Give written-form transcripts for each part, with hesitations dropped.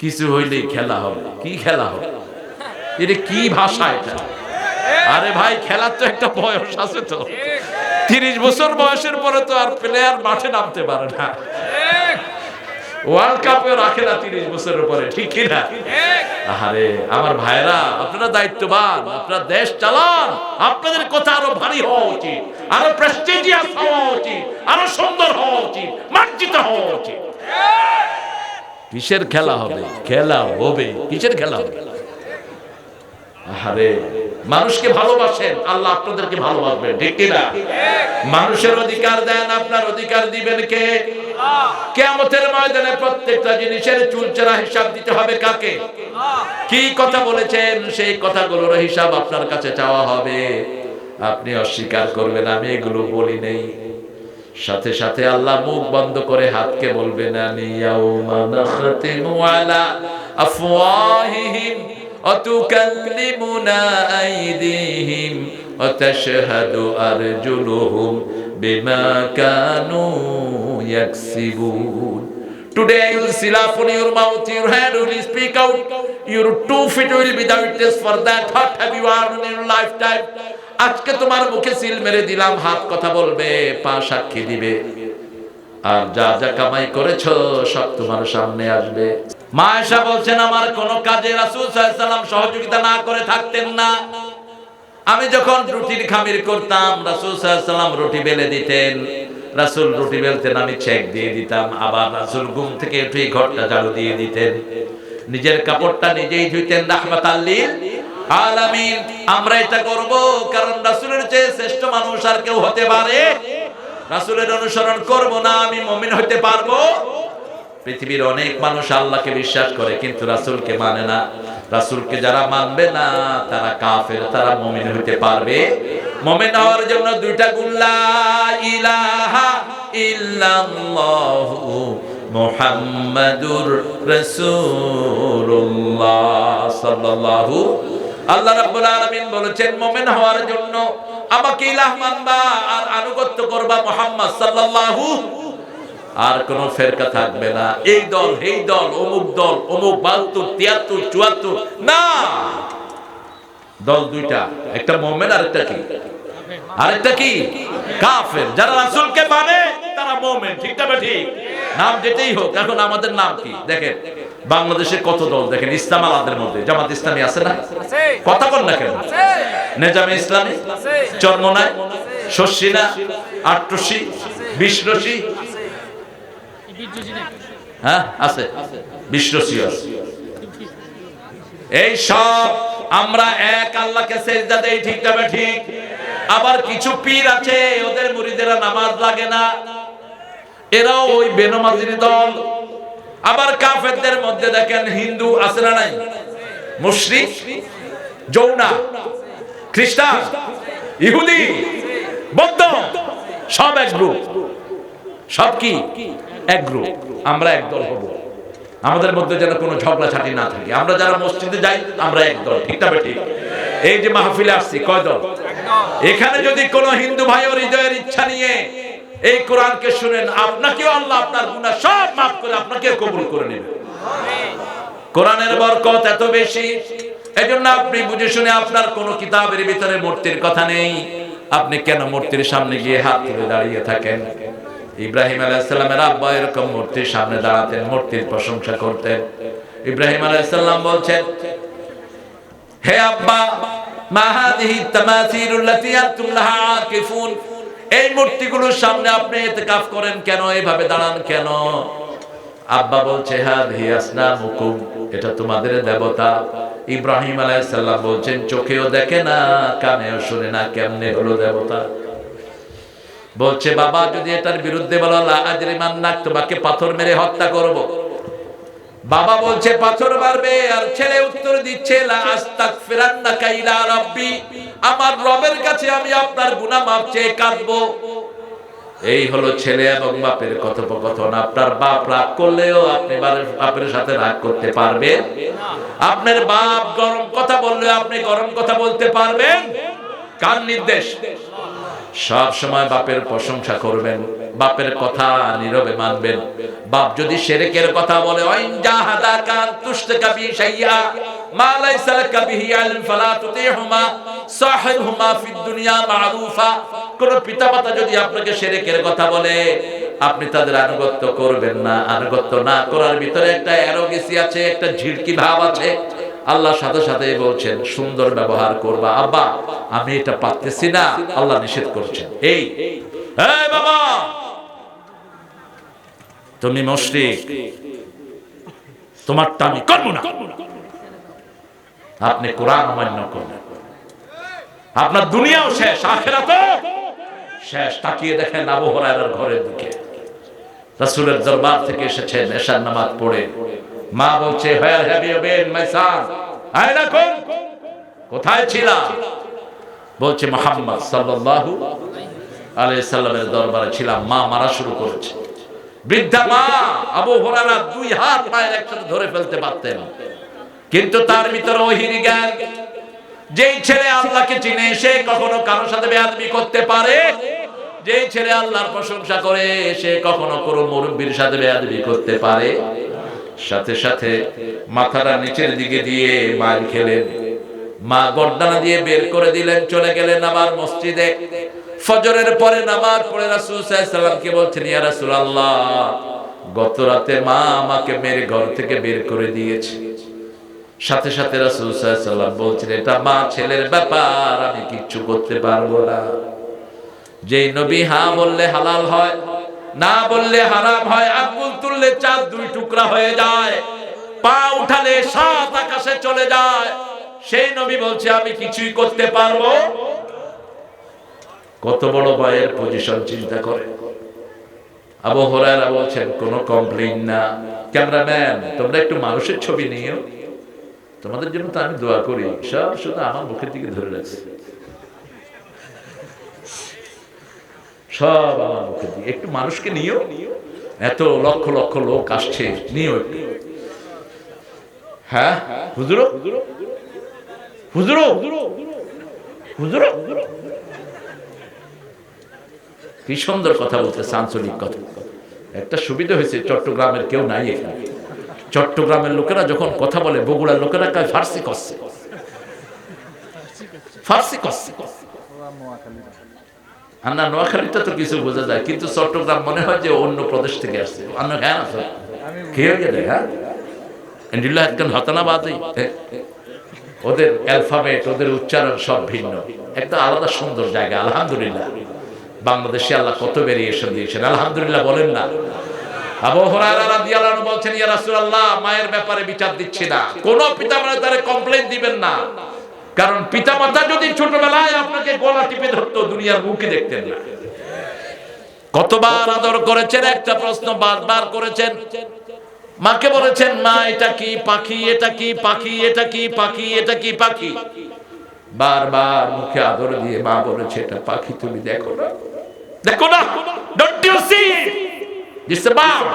কিছু হইলেই খেলা হবে। কি খেলা হবে? এটা কি ভাষা এটা? আরে ভাই, খেলার তো একটা বয়স আছে তো। 30 বছর বয়সের পরে তো আর প্লেয়ার মাঠে নামতে পারে না। ওয়ার্ল্ড কাপেও রাখে না 30 বছরের পরে, ঠিক কি না? আরে আমার ভাইরা, আপনারা দায়িত্ববান, আপনারা দেশ চালান। আপনাদের কথা আরো ভারী হওয়া উচিত, আরো প্রেস্টিজিয়াস হওয়া উচিত, আরো সুন্দর হওয়া উচিত, মার্জিত হওয়া উচিত। কিসের খেলা হবে? খেলা হবে, কিসের খেলা হবে? আরে মানুষকে ভালোবাসেন, আল্লাহ আপনাদেরকে ভালোবাসবেন, ঠিক কি না? মানুষের অধিকার দেন, আপনার অধিকার দিবেন কে? কিয়ামতের ময়দানে প্রত্যেকটা জিনিসের চুলচেরা হিসাব দিতে হবে কাকে? কি কথা বলেছেন সেই কথাগুলোর হিসাব আপনার কাছে চাওয়া হবে। আপনি অস্বীকার করবেন আমি এগুলো বলি নেই, সাথে সাথে আল্লাহ মুখ বন্ধ করে হাতকে বলবেন আলিয়াউমা নাখতিমু আলা আফওয়াহিহিম ওয়া তুকাল্লিমুনা আইদিহিম ওয়া তাশহাদু আরজুলুহুম বিমা Kanu ইয়াকসিবুন। Today you will seal up on your mouth, your hand will speak out, your 2 feet will be the witness for that. What have you earned in your lifetime? আজকে তোমার মুখে সিল মেরে দিলাম, হাত কথা বলবে, পা সাক্ষী দিবে, আর যা যা কামাই করেছো সব তোমার সামনে আসবে। মা আয়েশা বলছেন, আমার কোন কাজে রাসূল সাল্লাল্লাহু আলাইহি ওয়াসাল্লাম সহযোগিতা না করে থাকতেন না। আমি যখন রুটির খামির করতাম, রাসূল সাল্লাল্লাহু আলাইহি ওয়াসাল্লাম রুটি বেলে দিতেন, রাসূল রুটি বেলতেন, আমি চেক দিয়ে দিতাম, আবার রাসূল ঘুম থেকে উঠে ঘরটা ঝাড়ু দিয়ে দিতেন, নিজের কাপড়টা নিজেই ধুইতেন, রাহমাতাল লিল আলামিন। আমরা এটা করব কারণ রাসূলের চেয়ে শ্রেষ্ঠ মানুষ আর কেউ হতে পারে? রাসূলের অনুসরণ করব না আমি মুমিন হতে পারবো? পৃথিবীর অনেক মানুষ আল্লাহকে বিশ্বাস করে কিন্তু রাসূলকে মানে না। রাসূলকে যারা মানবে না তারা কাফের, তারা মুমিন হতে পারবে? মুমিন হওয়ার জন্য দুইটা গুণ, লা ইলাহা ইল্লাল্লাহু মুহাম্মাদুর রাসূলুল্লাহ সাল্লাল্লাহু। আল্লাহ রাব্বুল আলামিন বলেছেন মুমিন হওয়ার জন্য আমাকে ইলাহ মানবা আর আনুগত্য করবা মুহাম্মদ সাল্লাল্লাহু। আর কোন ফেরকা থাকবে না, এই দল এই দল, অমুক দল, অমুক 72 73 74 না। দল দুইটা, একটা মুমিন আর একটা কি? আরেকটা কি? কাফের। যারা রাসূলকে মানে তারা মুমিন, ঠিক না ঠিক? নাম যেতেই হোক। এখন আমাদের নাম কি দেখেন, বাংলাদেশে কত দল দেখেন, ইসলাম আলাদের মধ্যে জামাত ইসলামী আছে না? কথা বল না কেন? নেজামে ইসলামী, চরমনাই, শর্ষিনা, আটরশি, বিশরশি, হ্যাঁ আছে, বিশরশি আছে। এই সব আমরা এক আল্লাহকে সিজদা দেই, ঠিক না ঠিক? আবার কিছু পীর আছে ওদের মুরিদেরা নামাজ লাগে না, এরাও ওই বেনামাজির দল। আবার কাফেরদের মধ্যে দেখেন হিন্দু আছে না নাই, মুশরিক, জৌনা, খ্রিস্টান, ইহুদি, বৌদ্ধ, সব এক গ্রুপ। সব কি এক গ্রুপ। আমরা এক দল হব, আমাদের মধ্যে যেন কোনো ঝগড়া ঝাঁটি না থাকে। আমরা যারা মসজিদে যাই আমরা এক দল, ঠিক না ঠিক? এই যে মাহফিলে আসছি কয় দল? এখানে যদি কোনো হিন্দু ভাই ওর হৃদয়ের ইচ্ছা নিয়ে এই কোরআনকে শুনেন, আপনাকেও আল্লাহ আপনার গুনাহ সব মাফ করে আপনাকে কবুল করে নেবে। কোরআনের বরকত এত বেশি, এজন্য আপনি বুঝে শুনে, আপনার কোন কিতাবের ভিতরে মূর্তির কথা নেই, আপনি কেন মূর্তির সামনে গিয়ে হাত তুলে দাঁড়িয়ে থাকেন? ইব্রাহিম আলাইহিস সালামের আব্বা এরকম মূর্তির সামনে দাঁড়াতেন, মূর্তির প্রশংসা করতেন। ইব্রাহিম আলাইহিস সালাম বলছেন, হে আব্বা, মা হাযিহি তামাসিলুল্লাতী আনতুম লাহা আকিফুন, এই মূর্তিগুলোর সামনে আপনি ইতিকাফ করেন কেন, এইভাবে দাঁড়ান কেন? আব্বা বলছে, হাযিহি আসনামুকুম, এটা তোমাদের দেবতা। ইব্রাহিম আলাইহিস সালাম বলছেন, চোখেও দেখে না, কানেও শুনে না, কেমনে হলো দেবতা? বলছে, বাবা যদি এটার বিরুদ্ধে বলো, লা আজরিমান্নাক, তোমাকে পাথর মেরে হত্যা করব। বাবা বলছে পাথর মারবে, আর ছেলে উত্তর দিচ্ছে, লা আস্তাগফিরান্নাকা ইলা রাব্বি, আমার রবের কাছে আমি আপনার গুনাহ মাফ চেয়ে কাঁদবো। এই হলো ছেলে এবং বাপের কথোপকথন। আপনার বাপ রাগ করলেও আপনি বাপের সাথে রাগ করতে পারবেন? আপনার বাপ গরম কথা বললেও আপনি গরম কথা বলতে পারবেন? কার নির্দেশ? সব সময় বাপের প্রশংসা করবেন, বাপের কথা নীরবে মানবেন। বাপ যদি শিরকের কথা বলে, ওয়াইন জাহাদাকা তুশরিকা বি শাইআ মা লাইসা লাকা বিহি ইলম ফালা তুতিহুমা সাহিবহুমা ফিদ দুনিয়া মারুফা। কোন পিতামাতা যদি আপনাকে শিরকের কথা বলে, আপনি তাদের আনুগত্য করবেন না। আনুগত্য না করার ভিতরে একটা অ্যারোগেন্সি আছে, একটা ঝিড়কি ভাব আছে। আল্লাহ সাথে সাথে বলছেন সুন্দর ব্যবহার করবা। আব্বা আমি এটা পারতেছি না, আল্লাহ নিষেধ করছেন। এই বাবা তুমি মুশরিক, তোমারটা আমি করব না। আপনি কোরআন অমান্য করলেন, আপনার দুনিয়াও শেষ, আখিরাতও শেষ। তাকিয়ে দেখেন আবু হুরায়রার ঘরের দিকে, রাসূলের দরবার থেকে এসেছেন এশার নামাজ পড়ে। মা বলছে, হোয়ার হ্যাভ ইউ বিন মাই সন? আয়না কোন, কোথায় ছিলা? বলছে মুহাম্মদ সাল্লাল্লাহু আলাইহি সাল্লামের দরবারে ছিলাম। মা মারা শুরু করেছে। বৃদ্ধা মা আবু হুরায়রা দুই হাত পায়ের একসাথে ধরে ফেলতে পারতেন, কিন্তু তার ভিতরে ওহীর জ্ঞান। যেই ছেলে আল্লাহকে চিনে সে কখনো কারোর সাথে বেয়াদবি করতে পারে। যেই ছেলে আল্লাহর প্রশংসা করে সে কখনো কোনো মুরব্বির সাথে বেয়াদবি করতে পারে। সাথে সাথে মাথাটা নিচের দিকে দিয়ে মার খেলেন। মা গর্দানা দিয়ে বের করে দিলেন, চলে গেলেন আবার মসজিদে। ফজরের পরে নামাজ পড়ে রাসূল সাল্লাল্লাহু আলাইহি সাল্লামকে বলছেন, ইয়া রাসূলুল্লাহ, গত রাতে মা আমাকে মেরে ঘর থেকে বের করে দিয়েছে। সাথে সাথে রাসূল সাল্লাল্লাহু আলাইহি সাল্লাম বলছেন, এটা মা ছেলের ব্যাপার, আমি কিচ্ছু করতে পারবো না। যেই নবী হ্যাঁ বললে হালাল হয়, না বললে হারাম হয়। আঙ্গুল তুললে চাঁদ দুই টুকরা হয়ে যায়, পা উঠালে সাত আকাশে চলে যায়। সেই নবী বলছে আমি কিছুই করতে পারবো। কত বড় ভয়ের পজিশন চিন্তা করে। আবু হুরায়রা বলছেন কোনো কমপ্লেইন না। ক্যামেরাম্যান তোমরা একটু মানুষের ছবি নিও, তোমাদের জন্য তো আমি দোয়া করি। সব শুধু আমার মুখের দিকে ধরে রাখছে, সব আমার মুখের দিকে। একটু মানুষকে নিও, এত লক্ষ লক্ষ লোক আসছে, নিও একটু। হ্যাঁ হুজুর, হুজুর, হুজুর, কি সুন্দর কথা বলতে, আঞ্চলিক কথা। একটা সুবিধা হয়েছে, চট্টগ্রামের কেউ নাই এখানে। চট্টগ্রামের লোকেরা যখন কথা বলে, বগুড়ার লোকেরা কয় ফার্সি করছে, ফার্সি করছে। আর না, নোয়াখালীতে তো কিছু বোঝা যায়, কিন্তু চট্টগ্রাম মনে হয় যে অন্য প্রদেশ থেকে আসছে। হ্যাঁ খেয়ে গেলে, হ্যাঁ হতানাবাদী। ওদের অ্যালফাবেট, ওদের উচ্চারণ সব ভিন্ন। একটা আলাদা সুন্দর জায়গা। আলহামদুলিল্লাহ, বাংলাদেশে আল্লাহ কত ভেরিয়েশন দিয়েছেন, আলহামদুলিল্লাহ বলেন না। আবু হুরায়রা রাদিয়াল্লাহু আনহু বলছেন, ইয়া রাসূলুল্লাহ, মায়ের ব্যাপারে বিচার দিচ্ছি না। কোন পিতামাতা তারে কমপ্লেইন দিবেন না, কারণ পিতামাতা যদি ছোটবেলায় আপনাকে গলা টিপে ধরতো, দুনিয়ার মুখে দেখতেন না। কতবার আদর করেছেন, একটা প্রশ্ন বারবার করেছেন। মাকে বলেছেন, মা এটা কি পাখি, এটা কি পাখি, এটা কি পাখি, এটা কি পাখি। বারবার মুখে আদর দিয়ে মা বলেছে, এটা পাখি, তুমি দেখো না, দেখো না, don't you see this bird.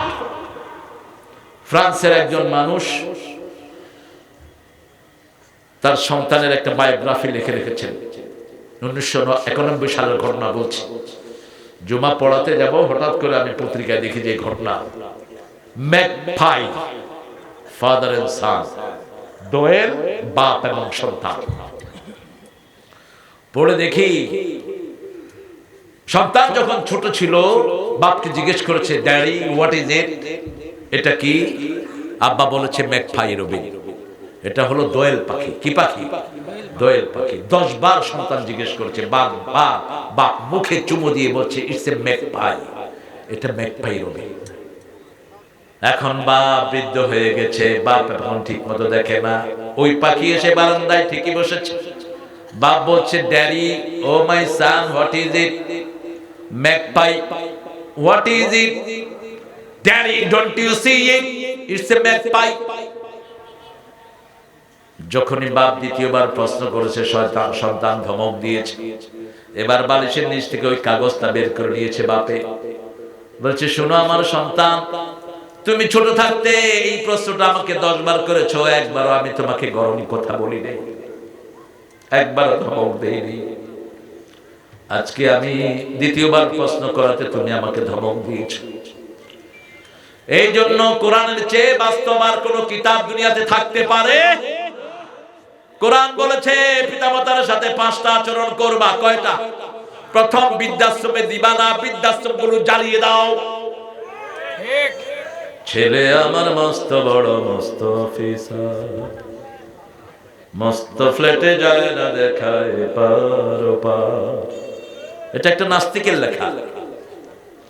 ফ্রান্সের একজন মানুষ তার সন্তানের একটা বায়োগ্রাফি লিখে রেখেছেন। 1991 সালের ঘটনা বলছি। জুমা পড়াতে যাব, হঠাৎ করে আমি পত্রিকায় দেখি যে ঘটনা, ম্যাকপাই, ফাদার এন্ড সান, দোয়েল, বাপ এবং সন্তান। পড়ে দেখি সন্তান যখন ছোট ছিল বাপকে জিজ্ঞেস করেছে, ড্যাডি হোয়াট ইজ ইট, এটা কি? আব্বা বলেছে ম্যাকপাই রবিন, এটা হলো দোয়েল পাখি। কি পাখি? দোয়েল পাখি। 10 বার সন্তান জিজ্ঞেস করেছে, বাপ বাপ বাপ মুখে চুমু দিয়ে বলছে ইটস এ ম্যাকপাই, এটা ম্যাকপাই রবিন। এখন বাপ বৃদ্ধ হয়ে গেছে, বাপ এখন ঠিক মতো দেখে না। ওই পাখি এসে বারান্দায় ঠিকই বসেছে। বাপ বলছে, daddy oh my son what is it? Magpie. What is it? Daddy don't you see it, it's a magpie. যখনই বাপ দ্বিতীয়বার প্রশ্ন করেছে, সন্তান ধমক দিয়েছে। এবার বালিশের নিচ থেকে ওই কাগজটা বের করে নিয়েছে বাপে। বলছে, শোনো আমার সন্তান, তুমি ছোট থাকতে এই প্রশ্নটা আমাকে 10 বার করেছো, একবারও আমি তোমাকে গরম কথা বলি নাই, একবারও ধমক দেইনি। আজকে আমি দ্বিতীয়বার প্রশ্ন করাতে তুমি আমাকে ধমক দিয়েছ। এই জন্য কোরআনের চেয়ে বাস্তব আর কোন কিতাব দুনিয়াতে থাকতে পারে? কোরআন বলেছে পিতামাতার সাথে 5টা আচরণ করবা। কয়টা? প্রথম, বৃদ্ধাশ্রমে দিবা না, বৃদ্ধাশ্রমগুলো জ্বালিয়ে দাও। ছেলে আমার মস্ত বড় মস্ত অফিসার, মস্ত ফ্ল্যাটে যায় না দেখায় পার পার। এটা একটা নাস্তিকের লেখা।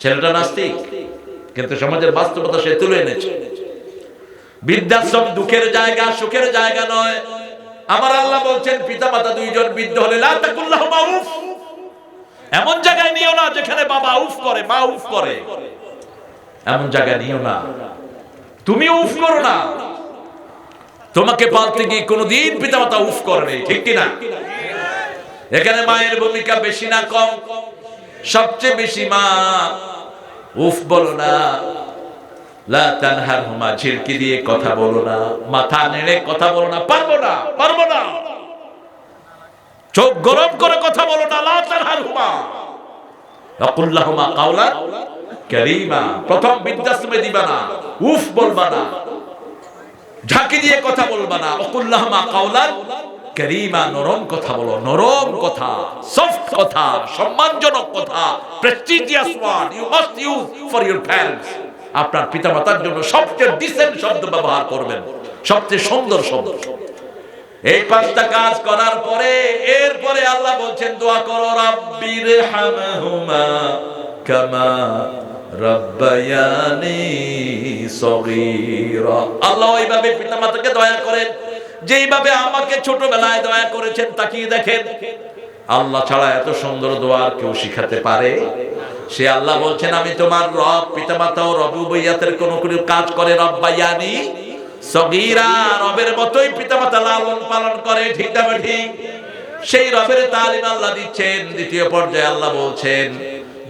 ছেলেটা নাস্তিক, কিন্তু সমাজের বাস্তবতা সে তুলে এনেছে। বৃদ্ধাশ্রম দুঃখের জায়গা, সুখের জায়গা নয়। আমার আল্লাহ বলছেন পিতামাতা দুইজন বৃদ্ধ হলে লা তাকুল্লাহুমা উফ, এমন জায়গায় নিও না যেখানে বাবা উফ করে, মা উফ করে। এমন জায়গায় নিও না, তুমি উফ করো না। তোমাকে পালতে গিয়ে কোনোদিন পিতামাতা উফ করে, ঠিক কিনা? এখানে মায়ের ভূমিকা বেশি না কম? সবচেয়ে বেশি মা। উফ বলো না, লা তানহারহুমা, ঝিরকি দিয়ে কথা বলো না, মাথা নেড়ে কথা বলো না। পারবো না, পারবো না। চোখ গরম করে কথা বলো না। লা তানহারহুমা ওয়াকুল্লাহুমা কাওলান কারীমা। প্রথম, বৃদ্ধাশ্রমে দিবা না, উফ বলবা না, ঝাঁকি দিয়ে কথা বলবা না। ওয়াকুল্লাহুমা কাওলান কারীমা, নরম কথা বলো, নরম কথা, সফট কথা, সম্মানজনক কথা, prestigious word you must use for your parents. আপনার পিতামাতার জন্য সবচেয়ে ডিসেন্ট শব্দ ব্যবহার করবেন, সবচেয়ে সুন্দর শব্দ। এই 5টা কাজ করার পরে এরপরে আল্লাহ বলছেন দোয়া করো, রাব্বির হামহুমা কামা রাব্বায়ানি সগীরা। আল্লাহ এইভাবে পিতামাতাকে দয়া করেন যেইভাবে আমাকে ছোটবেলায় দয়া করেছেন। তাকিয়ে দেখেন, আল্লাহ ছাড়া এত সুন্দর দোয়া কেউ শিখাতে পারে? সে আল্লাহ বলছেন আমি তোমার রব। পিতামাতা ও রবুবিয়াতের কোন কাজ করে, রব্বায়ানি সগীরা, রবের মতোই পিতামাতা লালন পালন করে, ঠিক না ঠিক? সেই রবের তালিম আল্লাহ দিচ্ছেন। দ্বিতীয় পর্যায়ে আল্লাহ বলছেন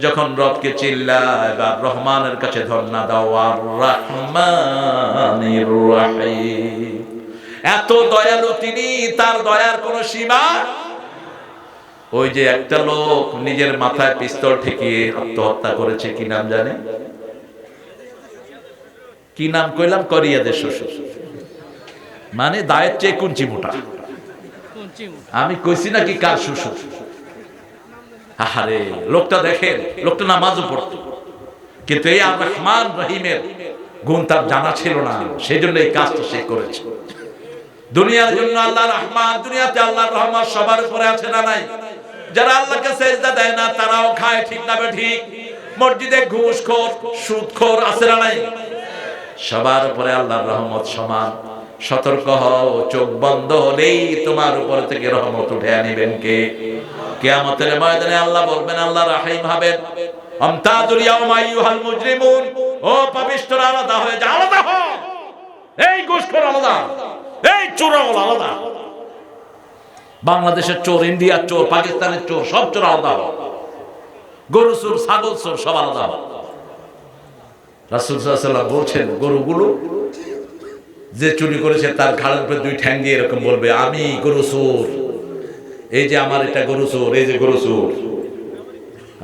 যখন রবকে চিল্লায় বা রহমানের কাছে ধন্না দাও, আর রহমানির রহিম, এত দয়ালু তিনি, তার দয়ার কোনো সীমা। ওই যে একটা লোক নিজের মাথায় পিস্তল ঠেকিয়ে আত্মহত্যা করেছে, কি নাম জানে? কি নাম কইলাম? করিয়াদের শ্বশুর। মানে দায়ের চেয়ে কুঞ্চি মোটা। আমি কইছি নাকি কার শ্বশুর? আহারে, লোকটা দেখেন, লোকটা নামাজও পড়তো, কিন্তু এই আর রহমান রহিমের গুণ তার জানা ছিল না, সেই জন্য এই কাজটা সে করেছে। দুনিয়ার জন্য আল্লাহ রহমান, দুনিয়াতে আল্লাহর রহমত সবার উপরে আছে না নাই? যারা আল্লাহকে সেজদা দেয় না তারাও খায়, ঠিক না ঠিক? মসজিদে ঘুষখোর, সুদখোর আছে না নাই? সবার উপরে আল্লাহর রহমত সমান। সতর্ক হও, চোখ বন্ধ হলেই তোমার উপর থেকে রহমত উঠে আনিবেন কে? কিয়ামতের ময়দানে আল্লাহ বলবেন, আল্লাহ রহিম হবেন। আমতাজুল ইয়াউমা আইয়ুহাল মুজরিমুন, ও পাপিষ্ঠরা আলাদা হয়ে যাও, আলাদা হও। এই ঘুষখোর আলাদা, এই চোরগুলো আলাদা। বাংলাদেশের চোর, ইন্ডিয়ার চোর, পাকিস্তানের চোর, সব চোর আলাদা হও। গরু চোর, ছাগল চোর, সব আলাদা হও। রাসূল সাল্লাল্লাহু আলাইহি ওয়াসাল্লাম বলছেন, গরুগুলো যে চুরি করেছে তার ঘাড়ের উপরে 2 ঠ্যাং দিয়ে এরকম বলবে, আমি গরু চোর, এই যে আমার এটা গরু চোর, এই যে গরু চোর।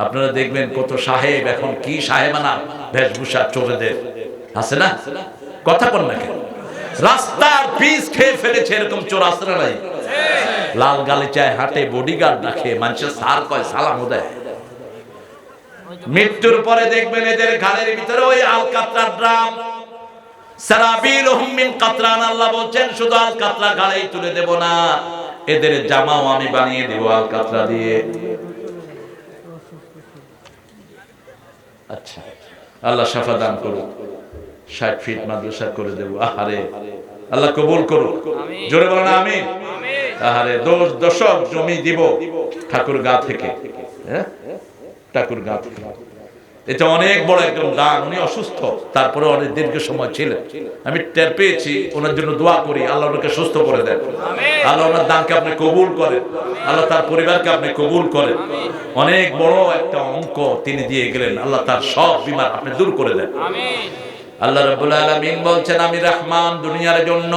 আপনারা দেখবেন কত সাহেব, এখন কি সাহেবানা বেশভূষা চোরেদের আছে না? কথা বল না কেন? রাস্তার পিস খেয়ে ফেলেছে এরকম চোর আছে না নাই? লাল গালিচায় হাঁটে, বডিগার্ড রাখে, মানুষের সার কয়, সালামও দেয়। মৃত্যুর পরে দেখবেন এদের ঘাড়ের ভিতরে ওই আলকাতরার ড্রাম, সারাবিলুহুম মিন কাতরান। আল্লাহ বলছেন শুধু আলকাতরা ঘাড়েই তুলে দেব না, এদের জামাও আমি বানিয়ে দেব আলকাতরা দিয়ে। আচ্ছা, আল্লাহ শাফা দান করুন, 60 ফিট মাদ্রাসা করে দেব। আহারে, আল্লাহ কবুল করুন, জোরে বলেন আমিন। আহারে, দশক জমি দিব ঠাকুরগাঁ থেকে, হ্যাঁ, ঠাকুরগাঁ থেকে। এটা অনেক বড় একজন দান। উনি অসুস্থ, তারপরে অনেক দীর্ঘ সময় ছিলেন। আমি টের পেয়েছি, ওনার জন্য দোয়া করি, আল্লাহ ওনাকে সুস্থ করে দেন। আল্লাহ ওনার দানকে আপনি কবুল করেন, আল্লাহ তার পরিবারকে আপনি কবুল করেন। অনেক বড় একটা অঙ্ক তিনি দিয়ে গেলেন, আল্লাহ তার সব বিমার আপনি দূর করে দেন। আল্লাহ রাব্বুল আলামিন বলছেন, আমি রহমান, দুনিয়ার জন্য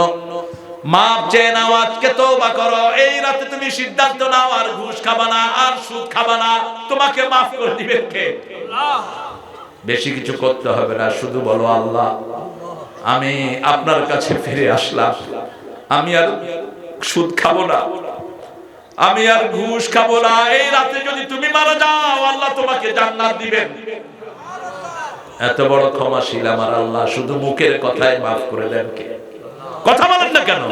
মাপ চেয়ে নাও, আজকে তওবা করো। এই রাতে তুমি সিদ্ধান্ত নাও আর ঘুষ খাবা না, আর সুদ খাবা না। তোমাকে মাফ করে দিবেন কে? আল্লাহ। বেশি কিছু করতে হবে না, শুধু বলো আল্লাহ আমি আপনার কাছে ফিরে আসলাম, আমি আর সুদ খাবো না, আমি আর ঘুষ খাবো না। এই রাতে যদি তুমি মারা যাও আল্লাহ তোমাকে জান্নাত দিবেন। এত বড় ক্ষমাশীল আমার আল্লাহ, শুধু মুখের কথায় মাফ করে দেন কে? কথা বলেন না কেন?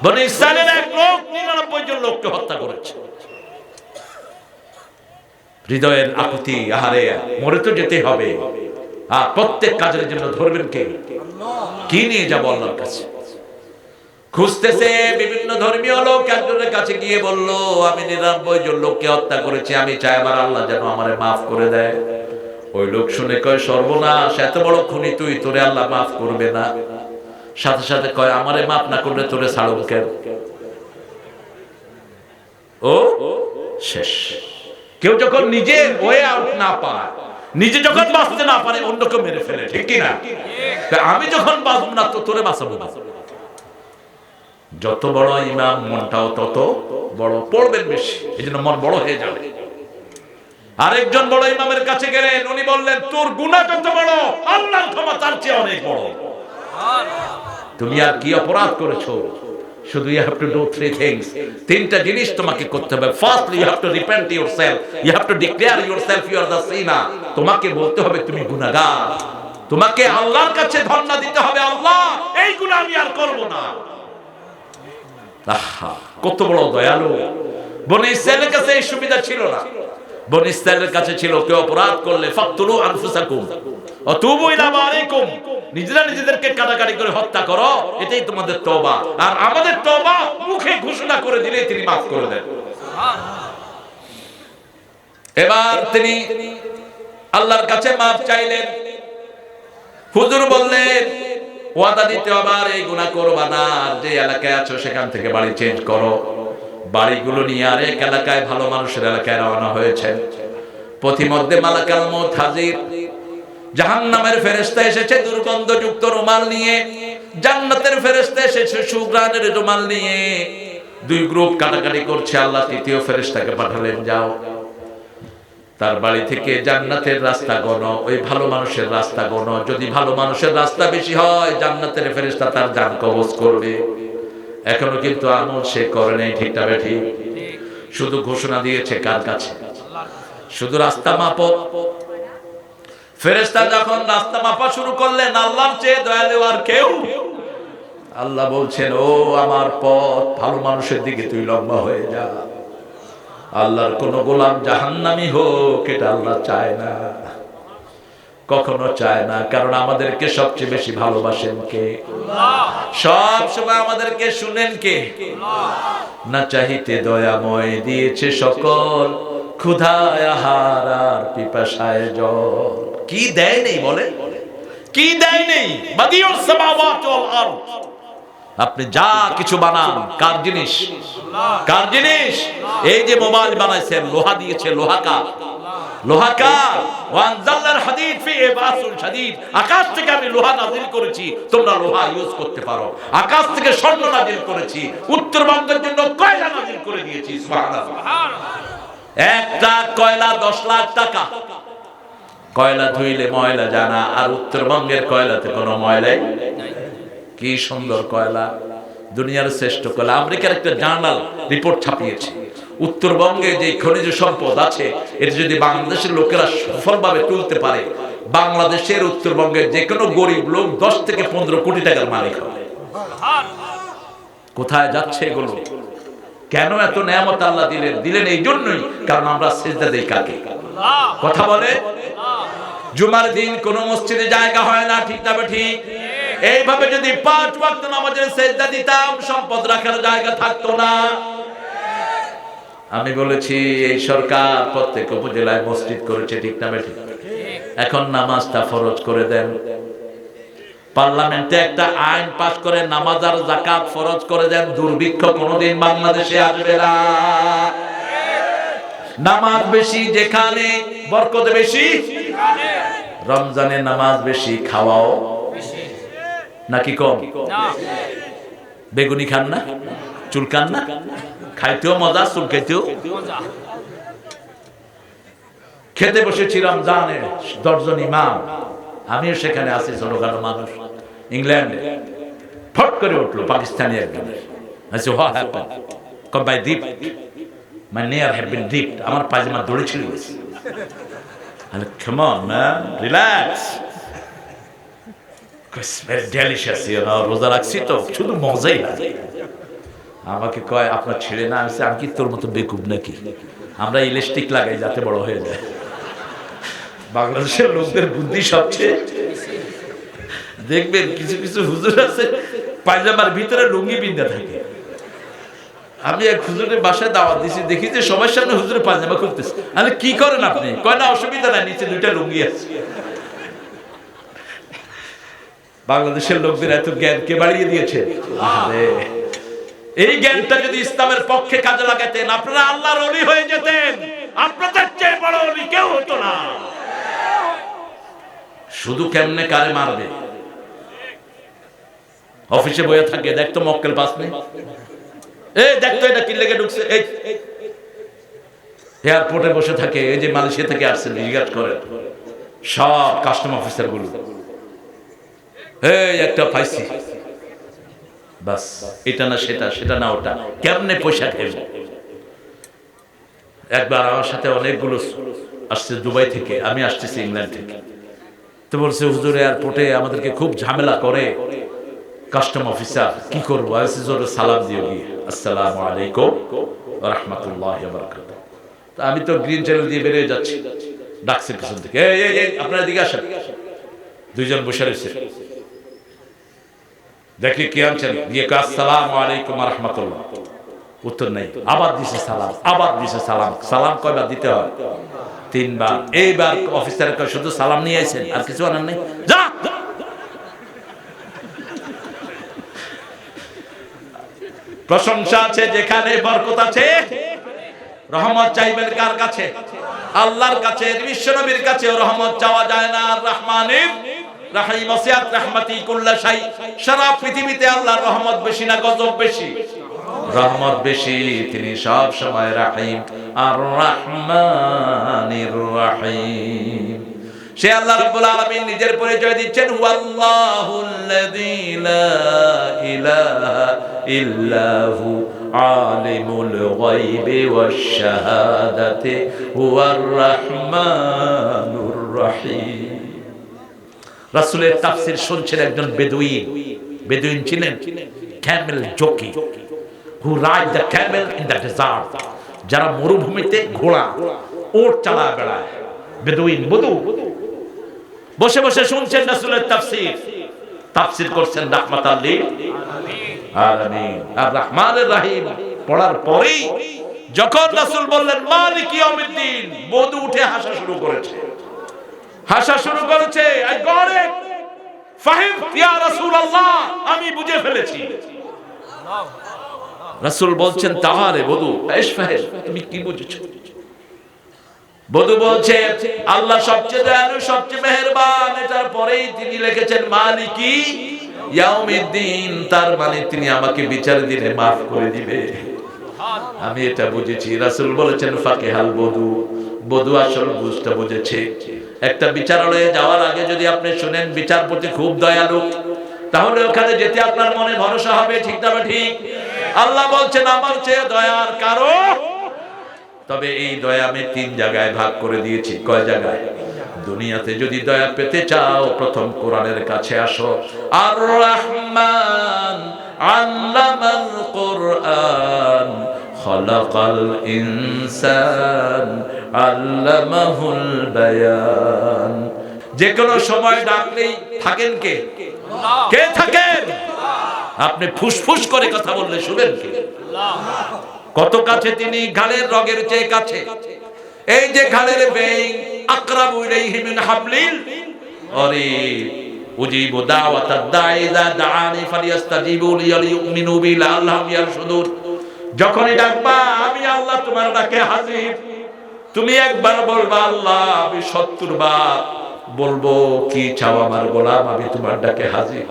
বনি ইসরাইলের এক লোক 99 জন লোককে হত্যা করেছে। হৃদয়ের আকুতি, আহারে মরে তো যেতে হবে, আর প্রত্যেক কাজের জন্য ধরবেন কে? কি নিয়ে যাবো আল্লাহর কাছে? খুঁজতেছে বিভিন্ন ধর্মীয় লোক একজনের কাছে গিয়ে বলল আমি 99 জন লোককে হত্যা করেছি, আমি চাই আমার আল্লাহ যেন আমারে মাফ করে দেয়। ওই লোক শুনে কয় সর্বনাশ, এত বড় খুনি তুই, তোরে আল্লাহ মাফ করবে না। সাথে সাথে কয় আমারে মাফ না করলে তোরে ছাড়ব কেন? ও শেষ। কেউ যখন নিজে ওয়ে আউট না পায়, নিজে যখন বাঁচতে না পারে, অন্যকে মেরে ফেলে, ঠিক কি না? আমি যখন বাঁচব না তো তোরে বাঁচাবো না। যত বড় ইমাম মনটাও তত বড়, পড়বেন বেশি, এই জন্য মন বড় হয়ে যাবে। আরেকজন বড় ইমামের কাছে গেলেন, উনি বললেন তোর গুনাহ যত বড় আল্লাহর ক্ষমা তার চেয়ে অনেক বড়। তুমি আর কি অপরাধ করেছো? শুধু you have to do three things, তিনটা জিনিস তোমাকে করতে হবে। Firstly, you have to repent yourself, you have to declare yourself you are the sinner, তোমাকে বলতে হবে তুমি গুনাহগার, তোমাকে আল্লাহর কাছে ধর্ণা দিতে হবে, আল্লাহ এই গুনাহ আমি আর করব না। আহা, কত বড় দয়ালু! বনি ইসরাইলের কাছে এই সুবিধা ছিল না। বনি ইসরাইলের কাছে ছিল কেউ অপরাধ করলে ফাকতুলু আনফুসাকুম ওয়া তুবু ইলা বারিকুম, নিজেরা নিজেদেরকে কাটাকাটি করে হত্যা করো, এটাই তোমাদের তওবা। আর আমাদের তওবা মুখে ঘোষণা করে দিলেই তিনি মাফ করে দেন। এবার তিনি আল্লাহর কাছে মাফ চাইলেন। হুজুর বললেন ওয়াদা দিতে আবার এই গুনাহ করবা না, আর যে এলাকায় আছো সেখান থেকে বাড়ি চেঞ্জ করো। বাড়িগুলো নিয়ে আরেক এলাকায়, ভালো মানুষের এলাকায় রওনা হয়েছে। পথিমধ্যে মালাকাল মউত হাজির, জাহান্নামের ফেরেশতা এসেছে দুর্গন্ধযুক্ত রুমাল নিয়ে, জান্নাতের ফেরেশতা এসেছে সুঘ্রাণের রুমাল নিয়ে। দুই গ্রুপ কাটাকাটি করছে। আল্লাহ তৃতীয় ফেরেশতাকে পাঠালেন, যাও তার বাড়ি থেকে জান্নাতের রাস্তা গণো, ওই ভালো মানুষের রাস্তা গণো। যদি ভালো মানুষের রাস্তা বেশি হয় জান্নাতের ফেরেশতা তার জান কবজ করবে। এখনো কিন্তু আমল সে করে নাই, ঠিক না বেঠিক? শুধু ঘোষণা দিয়েছে কার কাছে? শুধু রাস্তা মাপো। ফেরেশতা যখন রাস্তা মাপা শুরু করলেন, আল্লাহর চেয়ে দয়ালু আর কেউ? আল্লাহ বলছেন ও আমার পথ, ভালো মানুষের দিকে তুই লম্বা হয়ে যা। আল্লাহর কোন গোলাম জাহান্নামী হোক এটা আল্লাহ চায় না, কখনো চায় না। কারণ আমাদেরকে সবচেয়ে বেশি ভালোবাসেন কে? সব সময় আমাদেরকে শুনেন কে? না চাহিতে দয়াময় দিয়েছে সকল, ক্ষুধায় আহার আর পিপাসায় জল। কি দেয় নেই বলে? কি দেয় নেই? বাদিউস সামাওয়াতি ওয়াল আরদ, আপনি যা কিছু বানান কার জিনিস? কার জিনিস? এই যে মোবাইল বানাইছেন, লোহা দিয়েছে, লোহাকার, লোহাকার। ওয়ানজালনাল হাদিদ ফি বাসুন শাদীদ, আকাশ থেকে আমি লোহা নাযিল করেছি, তোমরা লোহা ইউজ করতে পারো। আকাশ থেকে স্বর্ণ নাযিল করেছি, উত্তরবঙ্গের জন্য কয়লা নাযিল করে দিয়েছি। সুবহানাল্লাহ। একটা কয়লা 10 লাখ টাকা। কয়লা ধুইলে ময়লা জানা, আর উত্তরবঙ্গের কয়লাতে কোনো ময়লাই নাই। কি সুন্দর কয়লা, দুনিয়ার শ্রেষ্ঠ কয়লা। আমেরিকার একটা জার্নাল রিপোর্ট ছাপিয়েছে, উত্তরবঙ্গে যে খনিজ সম্পদ আছে এটা যদি বাংলাদেশের লোকেরা সফলভাবে তুলতে পারে, বাংলাদেশের উত্তরবঙ্গের যে কোনো গরিব লোক 10 থেকে 15 কোটি টাকার মালিক হবে। কোথায় যাচ্ছে এগুলো? কেন এত নেয়ামত আল্লাহ দিলেন? দিলেন এই জন্যই কারণ আমরা সিজদা দেই কাকে? কথা বলে। জুমার দিন কোন মসজিদে জায়গা হয় না, ঠিক না ঠিক? এইভাবে যদি 5 ওয়াক্ত নামাজের সিজদা দিতাম, সম্পদ রাখার জায়গা থাকতো না। আমি বলেছি এই সরকার প্রত্যেক উপজেলায় মসজিদ করেছে, ঠিক না ঠিক? এখন নামাজটা ফরজ করে দেন। পার্লামেন্টে একটা আইন পাস করে নামাজ আর যাকাত ফরজ করে দেন, দুর্ভিক্ষ কোনোদিন বাংলাদেশে আসবে না। নামাজ বেশি যেখানে, বরকত বেশি। রমজানে নামাজ বেশি, খাওয়াও নাকি কম? বেগুনি খান না, চুলকান না, খাইতেও মজা, চুলকাইতেও মজা। খেতে বসেছি রমজানের 10 জন ইমাম, আমিও সেখানে আছি, ছোটখাটো মানুষ। ইংল্যান্ডে ফট করে উঠলো পাকিস্তানি একজন, what happened? Come by deep, my near have been deep, আমার পায়জামা দড়ি ছিঁড়ে গেছে। Come on man, relax, very delicious, রোজা রাখছি তো শুধু মজাই লাগে। আমাকে কয় আপনার ছেড়ে না আসছে, আমি কি তোর মতো বেকুব নাকি? আমরা ইলাস্টিক লাগাই যাতে বড় হয়ে যায়। বাংলাদেশের লোকদের বুদ্ধি সবচেয়ে, দেখবেন কিছু কিছু হুজুর আছে পায়জামার ভিতরে লুঙ্গি বিন্দা থাকে। আমি এক হুজুরের বাসায় দাওয়াত দিছি, দেখি যে সবার সামনে হুজুরের পায়জামা খুলতেছে। আরে কি করেন আপনি? কয় না অসুবিধা নাই, নিচে 2টা লুঙ্গি আছে। বাংলাদেশের লোকদের এত জ্ঞান কে বাড়িয়ে দিয়েছে? এই জ্ঞানটা যদি ইসলামের পক্ষে কাজে লাগাতেন, আপনারা আল্লাহর ওলি হয়ে যেতেন। আপনাদের চেয়ে বড় ওলি কেউ হতো না। শুধু কেমনে কারে মারবে, অফিসে বসে থাকে, দেখতো মক্কেল পাস নেই, এই দেখতো এটা কি লেগে ঢুকছে, এই এয়ারপোর্টে বসে থাকে, এই যে মালয়েশিয়া থেকে আসছে জিজ্ঞাসা করে সব কাস্টম অফিসার গুলো, এই একটা পাইছি, বাস এটা না সেটা, সেটা না ওটা, কেমনে পয়সা খেয়ে। একবার আমার সাথে অনেকগুলো আসছে দুবাই থেকে, আমি আসতেছি ইংল্যান্ড থেকে, তো বলছে হুজুর এয়ারপোর্টে আমাদেরকে খুব ঝামেলা করে কাস্টম অফিসার, কি করবো? সালাম দিও গিয়ে, আসসালামু আলাইকুম ওয়া রাহমাতুল্লাহি ওয়া বারাকাতুহু। তো আমি তো গ্রিন চ্যানেল দিয়ে বেরিয়ে যাচ্ছি, ডাকছে পিছন থেকে, এই আপনারা এদিকে আসেন। 2 জন বসে রয়েছে, দেখি কি আনছেন, গিয়ে আসসালামু আলাইকুম ওয়া রাহমাতুল্লাহ, উত্তর নেই, আবার দিছে সালাম, আবার দিছে সালাম। সালাম কয়বার দিতে হয়? 3 বার। এইবার অফিসার শুধু সালাম নিয়ে আইছেন, আর কিছু আনার নেই, যা। প্রশংসা আছে যেখানে, বরকত আছে। রহমত চাইবেন কার কাছে? আল্লাহর কাছে। বিশ্ব নবীর কাছে রহমত চাওয়া যায় না। আর রহমানির রাহিম, ওয়াসিআত রাহমাতি কুল্লা শাই। সারা পৃথিবীতে আল্লাহর রহমত বেশি না গজব বেশি? রহমত বেশি। তিনি সব সময় রাহিম, আর রহমানির রাহিম। সে আল্লাহ রাব্বুল আলামিন নিজের পরিচয় দিচ্ছেন, হুয়াল্লাহুল্লাযী লা ইলাহা ইল্লাহু আলিমুল গায়বি ওয়াশ শাহাদাতি হুয়ার রাহমানুর রাহিম। রাসূলের তাফসীর শুনছেন একজন বেদুইন। বেদুইন ছিলেন Camel jockey, who ride the camel in the desert, যারা মরুভূমিতে ঘোড়া ওট চালা বেড়ায়, বেদুইন বধু। বসে বসে শুনছেন রাসূলের তাফসীর, তাফসীর করছেন রাহমাতাল লিল আলামিন। আর রহমানুর রহিম পড়ার পরেই যখন রাসূল বললেন মালিক ইয়াউমিদ্দিন, বধু উঠে হাসা শুরু করেছে, হাসা শুরু করেছে। আই গট ইট, ফাহিম ইয়া রাসূলুল্লাহ, আমি বুঝে ফেলেছি। রাসূল বলছেন তাহারে বধু, এশ ফাহিম, তুমি কি বুঝেছো? বধু বলছে আল্লাহ সবচেয়ে দয়ালু, সবচেয়ে মেহেরবান। এটার পরেই তিনি লিখেছেন মালিকি ইয়াউমিদ্দিন, তার মানে তিনি আমাকে বিচার দিনে maaf করে দিবে। আমি এটা বুঝেছি। রাসূল বলেছেন ফাকিহাল বধু, বধু আসল বুঝটা বুঝেছে। একটা বিচারালয়ে যাওয়ার আগে যদি আপনি শুনেন বিচারপতি খুব দয়ালু, তাহলে ওখানে যেতে আপনার মনে ভরসা হবে, ঠিক না ঠিক? আল্লাহ বলছেন আমার চেয়ে দয়ার কারো। তবে এই দয়া আমি 3 জায়গায় ভাগ করে দিয়েছি। কয় জায়গায়? দুনিয়াতে যদি দয়া পেতে চাও, প্রথম কোরআনের কাছে আসো। আর রহমান আল্লামাল কোরআন খালাকাল ইনসান আল্লামাহুল বায়ান। যে কোনো সময় ডাকলেই থাকেন কে? কে থাকেন? আপনি ফুসফুস করে কথা বললে শুনেন কে? কত কাছে তিনি, ঘাড়ের রগের চেয়ে কাছে। এই যে ঘাড়ের বেইন, আকরাবু ইলাইহি মিন হাবলিল ওয়ারিদ, উজিবু দাওয়াতাদ দাঈ ইযা দাআনি ফালিয়াস্তাজিবু লি ওয়ালিয়ুমিনু বি লাআল্লাহুম ইয়ারশুদুন। যখনই ডাকবা আমি আল্লাহ তোমার ডাকে হাজির। তুমি একবার বলবা আল্লাহ, আমি 70 বার বলবো কি চাও আমার গোলাম, আমি তোমার ডাকে হাজির।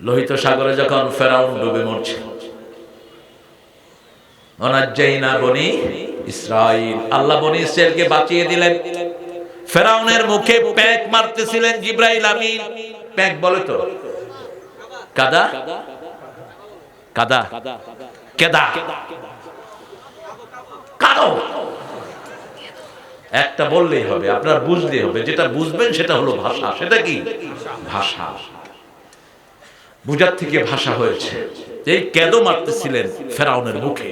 লোহিত সাগরে যখন ফেরাউন ডুবে মরছে, ওয়ানাজ্জাইনা বনি ইসরাইল, আল্লাহ বনি ইসরাইলকে বাঁচিয়ে দিলেন। ফেরাউনের মুখে প্যাক মারতেছিলেন জিবরাইল আমিন। প্যাক বলে তো কাদা, কাদা, কেদা, কাদো, একটা বললেই হবে, আপনার বুঝলেই হবে। যেটা বুঝবেন সেটা হলো ভাষা। সেটা কি ভাষা? বুঝার থেকে ভাষা হয়েছে। এই কেদো মারতেছিলেন ফেরাউনের মুখে।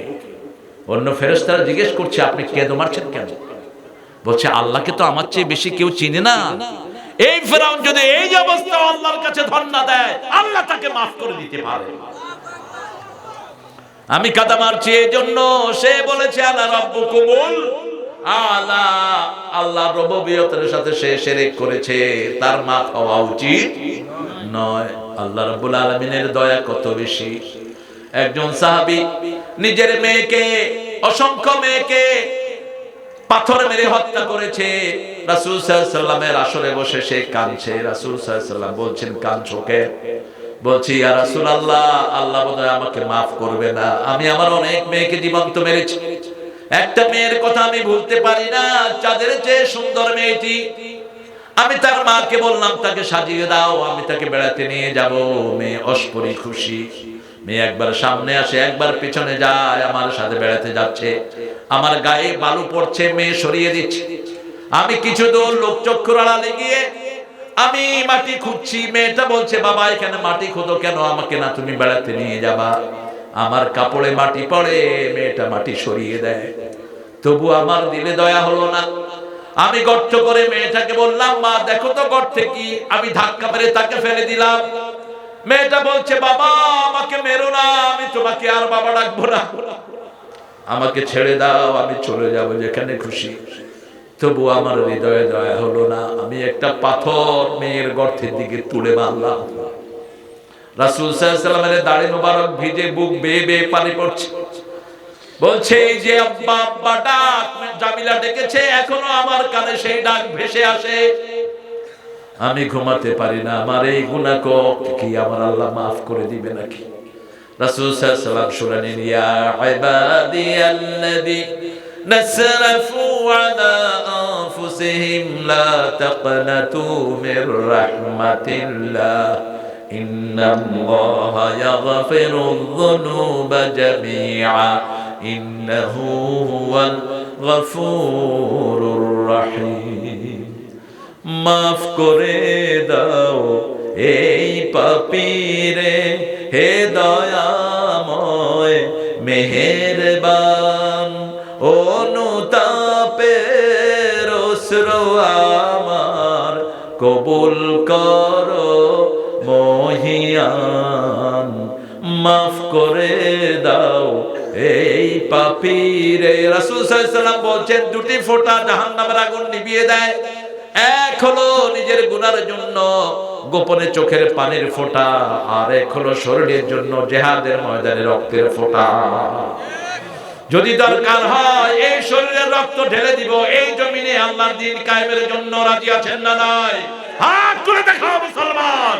অন্য ফেরেশতারা জিজ্ঞেস করছে, আপনি কেদো মারছেন কেন? বলছে, আল্লাহকে তো আমার চেয়ে বেশি কেউ চিনে না। এই ফেরাউন যদি এই অবস্থা আল্লাহর কাছে ধর্ণা দেয়, আল্লাহ তাকে মাফ করে দিতে পারে। আমি কাদা মারছি এই জন্য, সে বলেছে আলা রাব্বুকুমুল আলা, আল্লাহর রুবুবিয়তের সাথে সে শিরক করেছে, তার মাফ হওয়া উচিত নয়। আল্লাহ রাব্বুল আলামিনের দয়া কত বেশি। একজন সাহাবী নিজের মেয়েকে, অসংখ্য মেয়েকে পাথর মেরে হত্যা করেছে। রাসূল সাল্লাল্লাহু আলাইহি ওয়াসাল্লামের আসরে বসে সে কাঁদছে। রাসূল সাল্লাল্লাহু আলাইহি ওয়াসাল্লাম বলছেন, কাঁদছো কেন? বলছি, ইয়া রাসূলুল্লাহ, আল্লাহ বোধহয় আমাকে মাফ করবে না। আমি আমার অনেক মেয়েকে জীবন্ত মেরেছি, একটা মেয়ের কথা আমি ভুলতে পারি না, চাঁদের চেয়ে সুন্দর মেয়েটি। আমি তার মাকে বললাম তাকে সাজিয়ে দাও, আমি তাকে বেড়াতে নিয়ে যাব। মেয়ে অস্পরি খুশি। মেয়ে একবার সামনে আসে, একবার পিছনে যায়, আমার সাথে বেড়াতে যাচ্ছে। আমার গায়ে বালু পড়ছে, মেয়ে সরিয়ে দিচ্ছে। আমি কিছু দূর লোকচক্ষুর আড়ালে গিয়ে আমি মাটি খুঁজছি। মেয়েটা বলছে, বাবা এখানে মাটি খোঁজো কেন? আমাকে না তুমি বেড়াতে নিয়ে যাবা। আমার কাপড়ে মাটি পড়ে, মেয়েটা মাটি সরিয়ে দেয়। তবু আমার দিলে দয়া হলো না। আমি গর্ত করে মেয়েটাকে বললাম, মা দেখো তো গর্তে কি। আমি ধাক্কা মেরে তাকে ফেলে দিলাম। মেয়েটা বলছে, বাবা আমাকে মেরো না, আমি তোমাকে আর বাবা ডাকবো না, আমাকে ছেড়ে দাও, আমি চলে যাব যেখানে খুশি। তবু আমার হৃদয়ে দয়া হলো না। আমি একটা পাথর মেয়ের গর্তের দিকে তুলে মারলাম। রাসূল সাল্লাল্লাহু আলাইহি ওয়াসাল্লামের দাড়ি মোবারক ভিজে, বুক বেয়ে বেয়ে পানি পড়ছে। বলছে, এই যে আব্বা আব্বা ডাক জামিলা ডেকেছে, এখনো আমার কানে সেই ডাক ভেসে আসে। আমি ঘুমাতে পারি না। আমার এই গুনাহ কি আমার আল্লাহ মাফ করে দিবে নাকি? রাসূল সাল্লাল্লাহু আলাইহি ওয়াসাল্লাম শুনালেন, ইয়া ইবাদিয়াল্লাযী নাসরাফু আলা আনফুসিহিম লা তাকনাতু মির রাহমাতিল্লাহ ইন্নাল্লাহা ইয়াগফিরুয যুনুবা জামিআ ইন্নাহু হুয়াল গফুরুর রহিম। মাফ করে দাও এই পাপীরে, হে দয়াময় মেহেরবান, অনুতাপের অশ্রু আমার কবুল করো মহিয়ান। মাফ করে দাও এই পাপীরে। রাসূল সাল্লাল্লাহু আলাইহি ওয়াসাল্লাম বলছেন, দুটি ফোঁটা জাহান্নামের আগুন নিভিয়ে দেয়। এক হলো নিজের গুনার জন্য গোপনে চোখের পানির ফোঁটা, আর এক হলো শরীরের জন্য জিহাদের ময়দানে রক্তের ফোঁটা। যদি দরকার হয় এই শরীরের রক্ত ঢেলে দিব এই জমিনে। আল্লাহর দ্বীন কায়েমের জন্য রাজি আছেন না নাই? হাত তুলে দেখাও মুসলমান।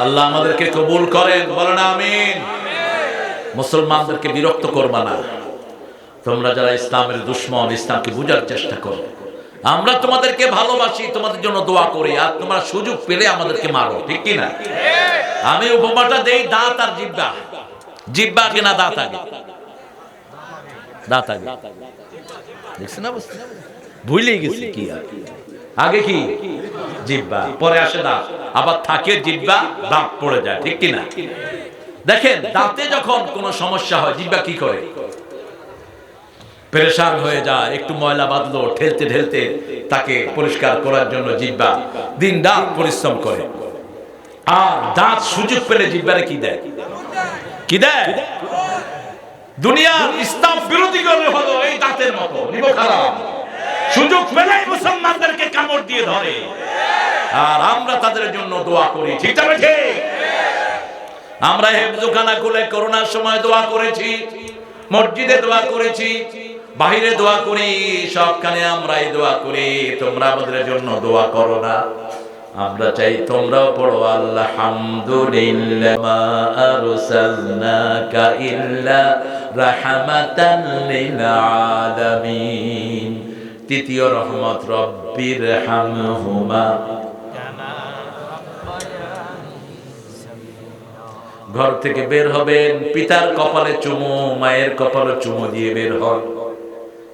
আল্লাহ আমাদেরকে কবুল করেন, বলেন আমিন। মুসলমানদেরকে বিরক্ত করবা না। তোমরা যারা ইসলামের দুশমন, ইসলামকে বুঝার চেষ্টা করো। আমরা তোমাদেরকে ভালোবাসি, তোমাদের জন্য দোয়া করি, আর তোমরা সুযোগ পেলে আমাদেরকে মারো, ঠিক কি না? আমি উপমাটা দেই, দাঁত আর জিহ্বা। জিহ্বা আগে না দাঁত আগে? দাঁত আগে। দেখছেন অবস্থা? ভুলেই গেছি কি আগে কি জিহ্বা, পরে আসে দাঁত, আবার থাকে জিহ্বা, দাঁত পড়ে যায়, ঠিক কি না? দেখেন দাঁতে যখন কোনো সমস্যা হয় জিহ্বা কি করে? পেরেশান হয়ে যায়। একটু ময়লা বাঁধলো, ঠেলতে ঠেলতে তাকে পরিষ্কার করার জন্য জিহ্বা দিন রাত পরিশ্রম করে। আর দাঁত সুযোগ পেলে জিহ্বারে কি দেয়? কি দেয়? দুনিয়ার ইসলাম বিরোধী করে হলো এই দাঁতের মতো নিব খারাপ। সুযোগ পেলেই মুসলমানদেরকে কামড় দিয়ে ধরে। আর আমরা তাদের জন্য দোয়া করি, ঠিক আছে ঠিক? আমরা হেফজখানা খুলে করোনার সময় দোয়া করেছি, মসজিদে দোয়া করেছি, বাহিরে দোয়া করি, সবখানে আমরাই দোয়া করি। তোমরা আমাদের জন্য দোয়া করো না? আমরা চাই তোমরাও পড়ো আলহামদুলিল্লাহ মা আরসালনাকা ইল্লা রাহমাতান লিল আলামিন। তৃতীয় রহমত রব্বির হামহুমা। ঘর থেকে বের হবেন, পিতার কপালে চুমু, মায়ের কপালে চুমু দিয়ে বের হন।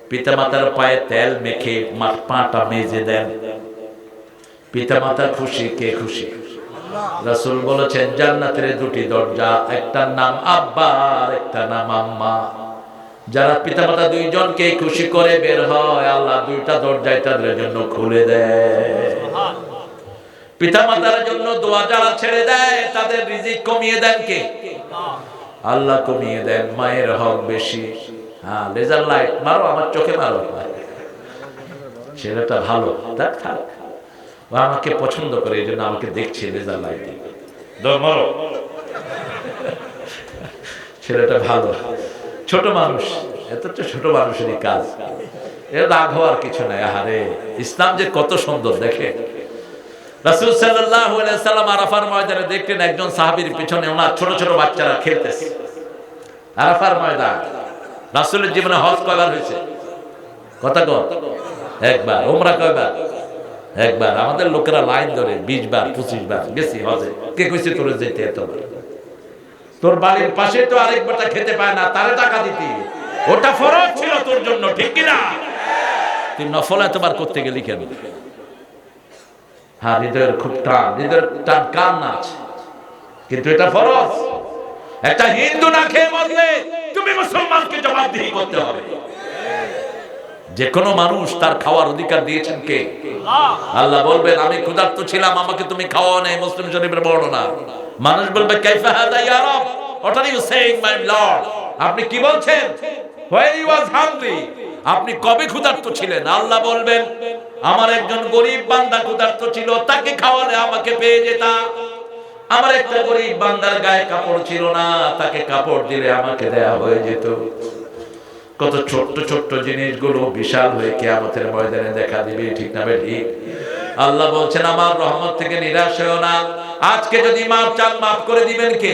পিতা মাতার পায়ে তেল মেখে পাটা মেজে দেন। পিতা মাতা খুশি, কে খুশি? রাসূল বলেছেন জান্নাতের দুটি দরজা, একটার নাম আব্বা আর একটা নাম আম্মা। যারা পিতা মাতা দুইজনকে খুশি করে বের হয়, আল্লাহ দুইটা দরজায় তাদের জন্য খুলে দেয়। পিতা মাতার জন্য দোয়া যারা ছেড়ে দেয়, তাদের রিজিক কমিয়ে দেন কে? আল্লাহ কমিয়ে দেন। মায়ের হক বেশি। হ্যাঁ, লেজার লাইট মারো, আমার চোখে মারো, ছেলেটা ভালো, দেখ থাক, ও আমাকে পছন্দ করে, এই জন্য আমাকে দেখছে, লেজার লাইট মারো, ছেলেটা ভালো। ছোট মানুষ, এত ছোট মানুষেরই কাজ, এর রাগ হওয়ার কিছু নাই। আহারে, ইসলাম যে কত সুন্দর দেখে। রাসূল সাল্লাল্লাহু আলাইহি সাল্লাম আরাফার ময়দানে দেখলেন একজন সাহাবীর পিছনে ওনার ছোট ছোট বাচ্চারা খেলতেছে। আরাফার ময়দান, রাসূলের জীবনে হজ কয়বার হয়েছে? কথা কও। একবার। উমরা কয়বার? একবার। আমাদের লোকেরা লাইন ধরে 20 বার 25 বার গেছি হজে। কে কইছে তোর যেতে এতবার? তোর বাড়ির পাশে তো আরেকবারটা খেতে পায় না, তারে টাকা দিতি, ওটা ফরজ ছিল তোর জন্য, ঠিক কি না? তুই নফল এতবার করতে গেলি কেন? হ্যাঁ, হৃদয়ের খুব টান, হৃদয়ের টান কার না আছে, কিন্তু এটা ফরজ। একটা হিন্দু না খেয়ে মরলে তুমি মুসলমানকে জবাবদিহি করতে হবে। যে কোনো মানুষ তার খাওয়ার অধিকার দিয়েছেন কে? আল্লাহ বলবেন আমি ক্ষুধার্ত ছিলাম, আমাকে তুমি খাওয়াও নাই। মুসলিম শরীফের বর্ণনা। মানুষ বলবে কাইফা হাদা ইয়া রব, what are you saying my lord? আপনি কি বলছেন? when he was hungry, আপনি কবে ক্ষুধার্ত ছিলেন? আল্লাহ বলবেন আমার একজন গরীব বান্দা ক্ষুধার্ত ছিল, তাকে খাওয়ালে আমাকে পেয়ে যেতাম। আমার একটা গরীব বান্দার গায়ে কাপড় ছিল না, তাকে কাপড় দিলে আমাকে দেয়া হয়ে যেত। কত ছোট্ট ছোট্ট জিনিসগুলো বিশাল হয়ে কিয়ামতের ময়দানে দেখা দিবে, ঠিক না ঠিক? আল্লাহ বলছেন আমার রহমত থেকে নিরাশ হয়ো না। আজকে যদি মাফ চান, মাফ করে দিবেন কে?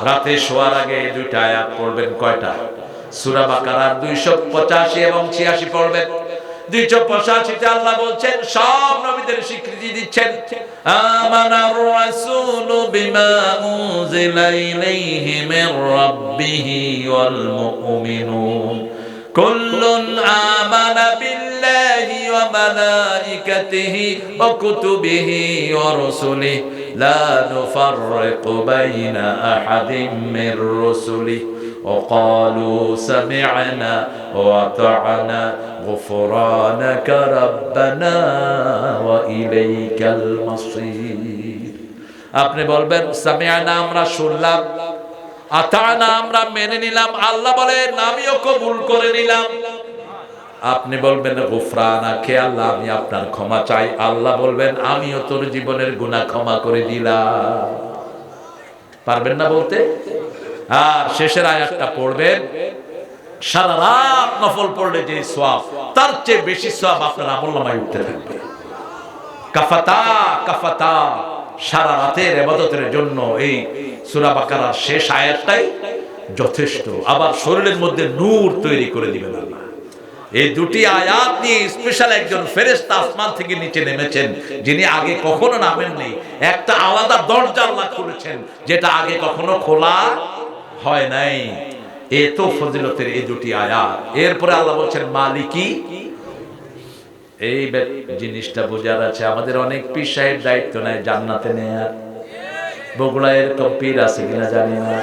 রাতে শোয়ার আগে দুইটা আয়াত পড়বেন। কয়টা? সূরা বাকারার 285 এবং 86 পড়বেন। 285 তে আল্লাহ বলছেন, সব নবীদের স্বীকৃতি দিচ্ছেন, আমানার রাসূলু বিমা উনজিলা ইলাইহি মির রাব্বিহি ওয়াল মুমিনুন কুল্লুন আমানা বিল্লাহি ওয়া মালাইকাতিহি ওয়া কুতুবিহি ওয়া রুসুলিহি লা নুফাররিকু বাইনা আহাদিম মির রুসুলিহি وقالوا سمعنا وأطعنا غفرانك ربنا وإليك المصير। আপনি বলবেন সামিআনা, আমরা শুনলাম, আতানা, আমরা মেনে নিলাম। আল্লাহ বলেন আমিও কবুল করে নিলাম। আপনি বলবেন গুফরানাকে, আল্লাহ আমি আপনার ক্ষমা চাই। আল্লাহ বলবেন আমিও তোর জীবনের গুনাহ ক্ষমা করে দিলাম। পারবেন না বলতে? আর শেষের আয়াতটা পড়বেন, সারা রাত নফল পড়লে যে সওয়াব, তার চেয়ে বেশি সওয়াব আপনার আমলনামায় উঠতে থাকবে। কাফাতা কাফাতা, সারা রাতের ইবাদতের জন্য এই সূরা বাকারার শেষ আয়াতটাই যথেষ্ট। আবার শরীরের মধ্যে নূর তৈরি করে দিবেন আল্লাহ। এই দুটি আয়াত নিয়ে স্পেশাল একজন ফেরেশতা আসমান থেকে নিচে নেমেছেন, যিনি আগে কখনো নামেননি। একটা আলাদা দরজা আল্লাহ খুলেছেন, যেটা আগে কখনো খোলা হয় নাই। এত ফজিলতের এই দুটি আয়াত। এরপরে আল্লাহ বলছেন মালিকি। এই জিনিসটা বোঝার আছে, আমাদের অনেক পীর সাহেব দায়িত্ব নেয় জান্নাতে নেয়ার। বগুড়া এরকম পীর আছে কিনা জানি না,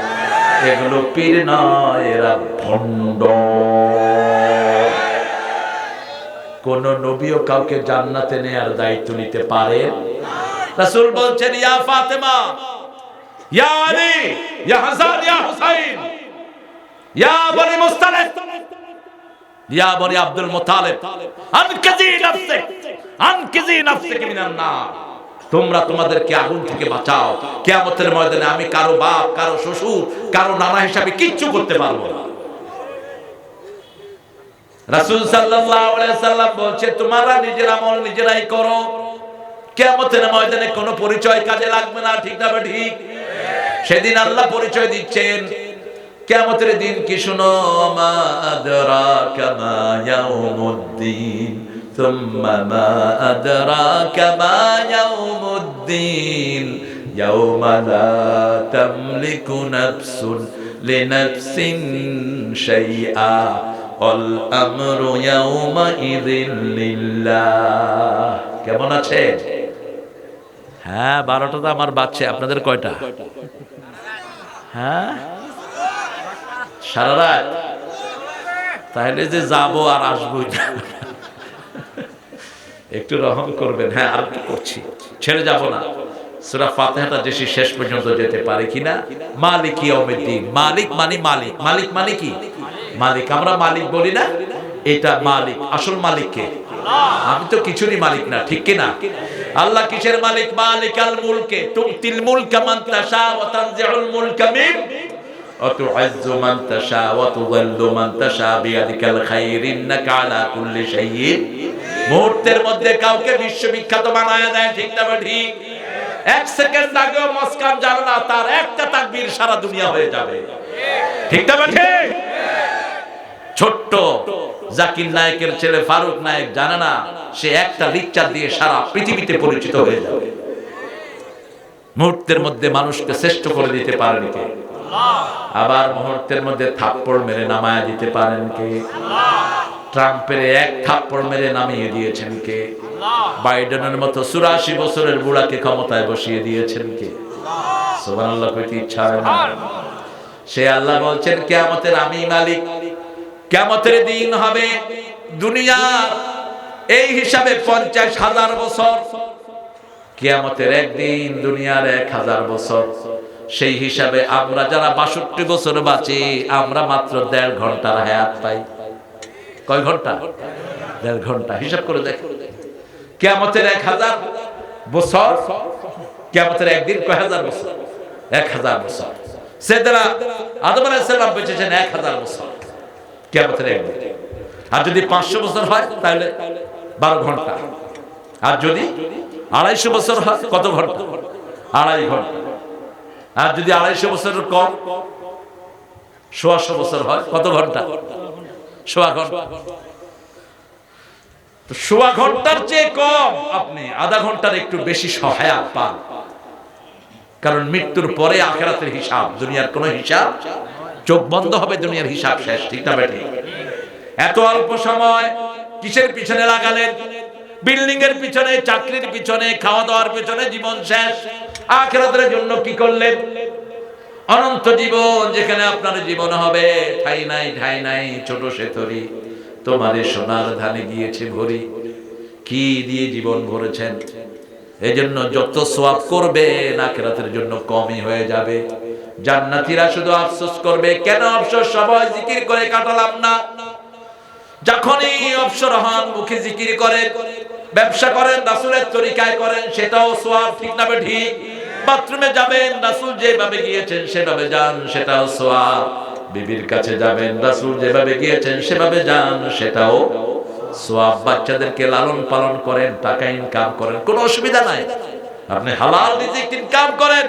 এগুলো পীর নয়, এরা ভণ্ড। কোন নবীও কাউকে জান্নাতে নেয়ার দায়িত্ব নিতে পারে? রাসূল বলছেন ইয়া ফাতেমা, ইয়া আলী, ইয়া হাসান, ইয়া হুসাইন, ইয়া বনি মুস্তালিক, ইয়া বনি আব্দুল মুত্তালিব, আনকিজি নাফসিক, আনকিজি নাফসিক মিনান নার। তোমরা তোমাদেরকে আগুন থেকে বাঁচাও। কিয়ামতের ময়দানে আমি কারো বাপ, কারো শ্বশুর, কারো নানা হিসাবে কিচ্ছু করতে পারবো না। রাসূল সাল্লাল্লাহু আলাইহি সাল্লাম বলছে তোমরা নিজের আমল নিজেরাই করো, কিয়ামতের ময়দানে কোনো পরিচয় কাজে লাগবে না। ঠিক না ঠিক? সেদিন আল্লাহ পরিচয় দিচ্ছেন। কিয়ামতের দিন কি শুনো, মা আদরাকা মা ইয়াউমুদ্দিন, সুম্মা মা আদরাকা মা ইয়াউমুদ্দিন, ইয়াউমা লা তামলিকু নাফসুন লিনাফসিন শাইআ ওয়াল আমরু ইয়াউমা ইযিন লিল্লাহ। কেমন আছে? হ্যাঁ, 12টা তো আমার বাচ্চা, আপনাদের কয়টা? হ্যাঁ, সারা রাত? তাহলে যে যাবো আর আসবো একটু রহম করবেন। হ্যাঁ, আর কি করছি, ছেড়ে যাব না। সূরা ফাতিহাটা যে শেষ পর্যন্ত যেতে পারে কিনা। মালিক ইয়াউমিদ্দিন, মালিক মানে মালিক, মালিক মানে কি? মালিক। আমরা মালিক বলি না, এটা মালিক। আসল মালিক কে? আমি তো কিছুরই মালিক না, ঠিক কি না? আল্লাহ কিসের মালিক? মালিকাল মুলকে, তুতিল মুলকা মান তাশা ওয়া তানজিউল মুলকা মিন ওয়া তু'ইজ্জু মান তাশা ওয়া তুযিল্লু মান তাশা বিয়াদিকাল খায়র ইন্নাকা আলা কুল্লি শাইইন। মুহূর্তের মধ্যে কাউকে বিশ্ববিখ্যাত বানায় দেয়। ঠিক না ঠিক? এক সেকেন্ড আগেও মস্কান জানে না, তার একটা তাকবীর সারা দুনিয়া হয়ে যাবে। ঠিক না ঠিক? ছোট্ট জাকির নায়কের ছেলে ফারুক নায়ক জানে না, সে একটা লিকচার দিয়ে সারা পৃথিবীতে পরিচিত হয়ে যাবে। মুহূর্তের মধ্যে মানুষকে শ্রেষ্ঠ করে দিতে পারেন কে? আবার মুহূর্তের মধ্যে থাপ্পড় মেরে নামায় দিতে পারেন কে? ট্রাম্পের এক থাপ্পড় মেরে নামিয়ে দিয়েছেন কে? বাইডেনের মতো 84 বছরের বুড়াকে ক্ষমতায় বসিয়ে দিয়েছেন কে? সুবহানাল্লাহ, কইতে ইচ্ছা হয় না। সে আল্লাহ বলছেন কিয়ামতের আমি মালিক। কিয়ামতের দিন হবে দুনিয়ার এই হিসাবে 50,000 বছর। কিয়ামতের একদিন দুনিয়ার 1000 বছর। সেই হিসাবে আমরা যারা 62 বছর বাঁচি, আমরা মাত্র 1.5 ঘন্টার হায়াত পাই। কয় ঘন্টা? 1.5 ঘন্টা। হিসাব করে দেখো, কিয়ামতের 1000 বছর, কিয়ামতের একদিন কয় হাজার বছর? 1000 বছর। সাইয়েদনা আদম আলাইহিস সালাম বেঁচেছেন 1000 বছর কিয়ামতের একদিন। আর যদি 500 বছর হয় তাহলে 12 ঘন্টা। আর যদি 250 বছর হয় কত ঘন্টা? 2.5 ঘন্টা। আর যদি 250 বছরের কম 100 বছর হয় কত ঘন্টা? 100 ঘন্টা। তো 100 ঘন্টার চেয়ে কম আপনি আধা ঘন্টার একটু বেশি সহায়ক পান। কারণ মৃত্যুর পরে আখিরাতের হিসাব, দুনিয়ার কোনো হিসাব। চোখ বন্ধ হবে, দুনিয়ার হিসাব শেষ। ঠিক না বেটি? এত অল্প সময় কিসের পিছনে লাগালেন? বিল্ডিং এর পিছনে, চাকরির পিছনে, খাওয়া দাওয়ার পিছনে জীবন শেষ। আখিরাতের জন্য কি করলেন? অনন্ত জীবন, যেখানে আপনার জীবন হবে ঠাই নাই, ঠাই নাই, ছোট সেতরি তোমারে সোনার ধানে গিয়েছে ভরি। কি দিয়ে জীবন ভরেছেন? এজন্য যত সওয়াব করবেন আখিরাতের জন্য কমই হয়ে যাবে। জান্নাতীরা শুধু আফসোস করবে, কেন আফসোস, সবাই জিকির করে কাটালাম না। যখনই অবসর হন মুখে জিকির করেন, ব্যবসা করেন রাসূলের তরিকায় করেন, সেটাও সওয়াব। ঠিক না ঠিক? বাথরুমে যাবেন রাসূল যেভাবে গিয়েছেন সেভাবে যান, সেটাও সওয়াব। বিবির কাছে যাবেন রাসূল যেভাবে গিয়েছেন সেভাবে যান, সেটাও সওয়াব। বাচ্চাদেরকে লালন পালন করেন, টাকা ইনকাম করেন, কোনো অসুবিধা নাই। আপনি হালাল রিজিক ইনকাম করেন।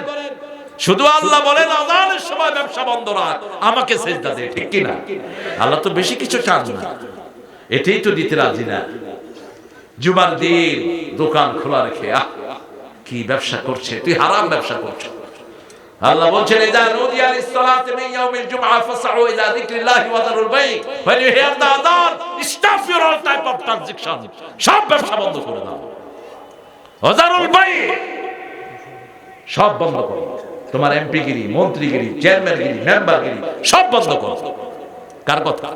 শুধু আল্লাহ বলেন আযানের সময় ব্যবসা বন্ধ রাখ, আমাকে সিজদা দে। ঠিক কি না? আল্লাহ তো বেশি কিছু চান না, এটাই তো দিতে রাজি না। জুমার দিন দোকান খোলা রেখে কি ব্যবসা করছে? তুই হারাম ব্যবসা করছিস। আল্লাহ বলছেন ইযা নুদিয়া লিস-সালাতি মিন ইয়াউমিল জুমআহ ফাসআউ ইলা যিকরিল্লাহি ওয়া যারুল by'. when you hear the adhan stop your all type of transaction, সব ব্যবসা বন্ধ করে দাও। ওয়া যারুল বাই', সব বন্ধ করো। তোমার এমপিগিরি, মন্ত্রীগিরি, চেয়ারম্যানগিরি, মেম্বারগিরি সব বন্ধ করো। কার কথা?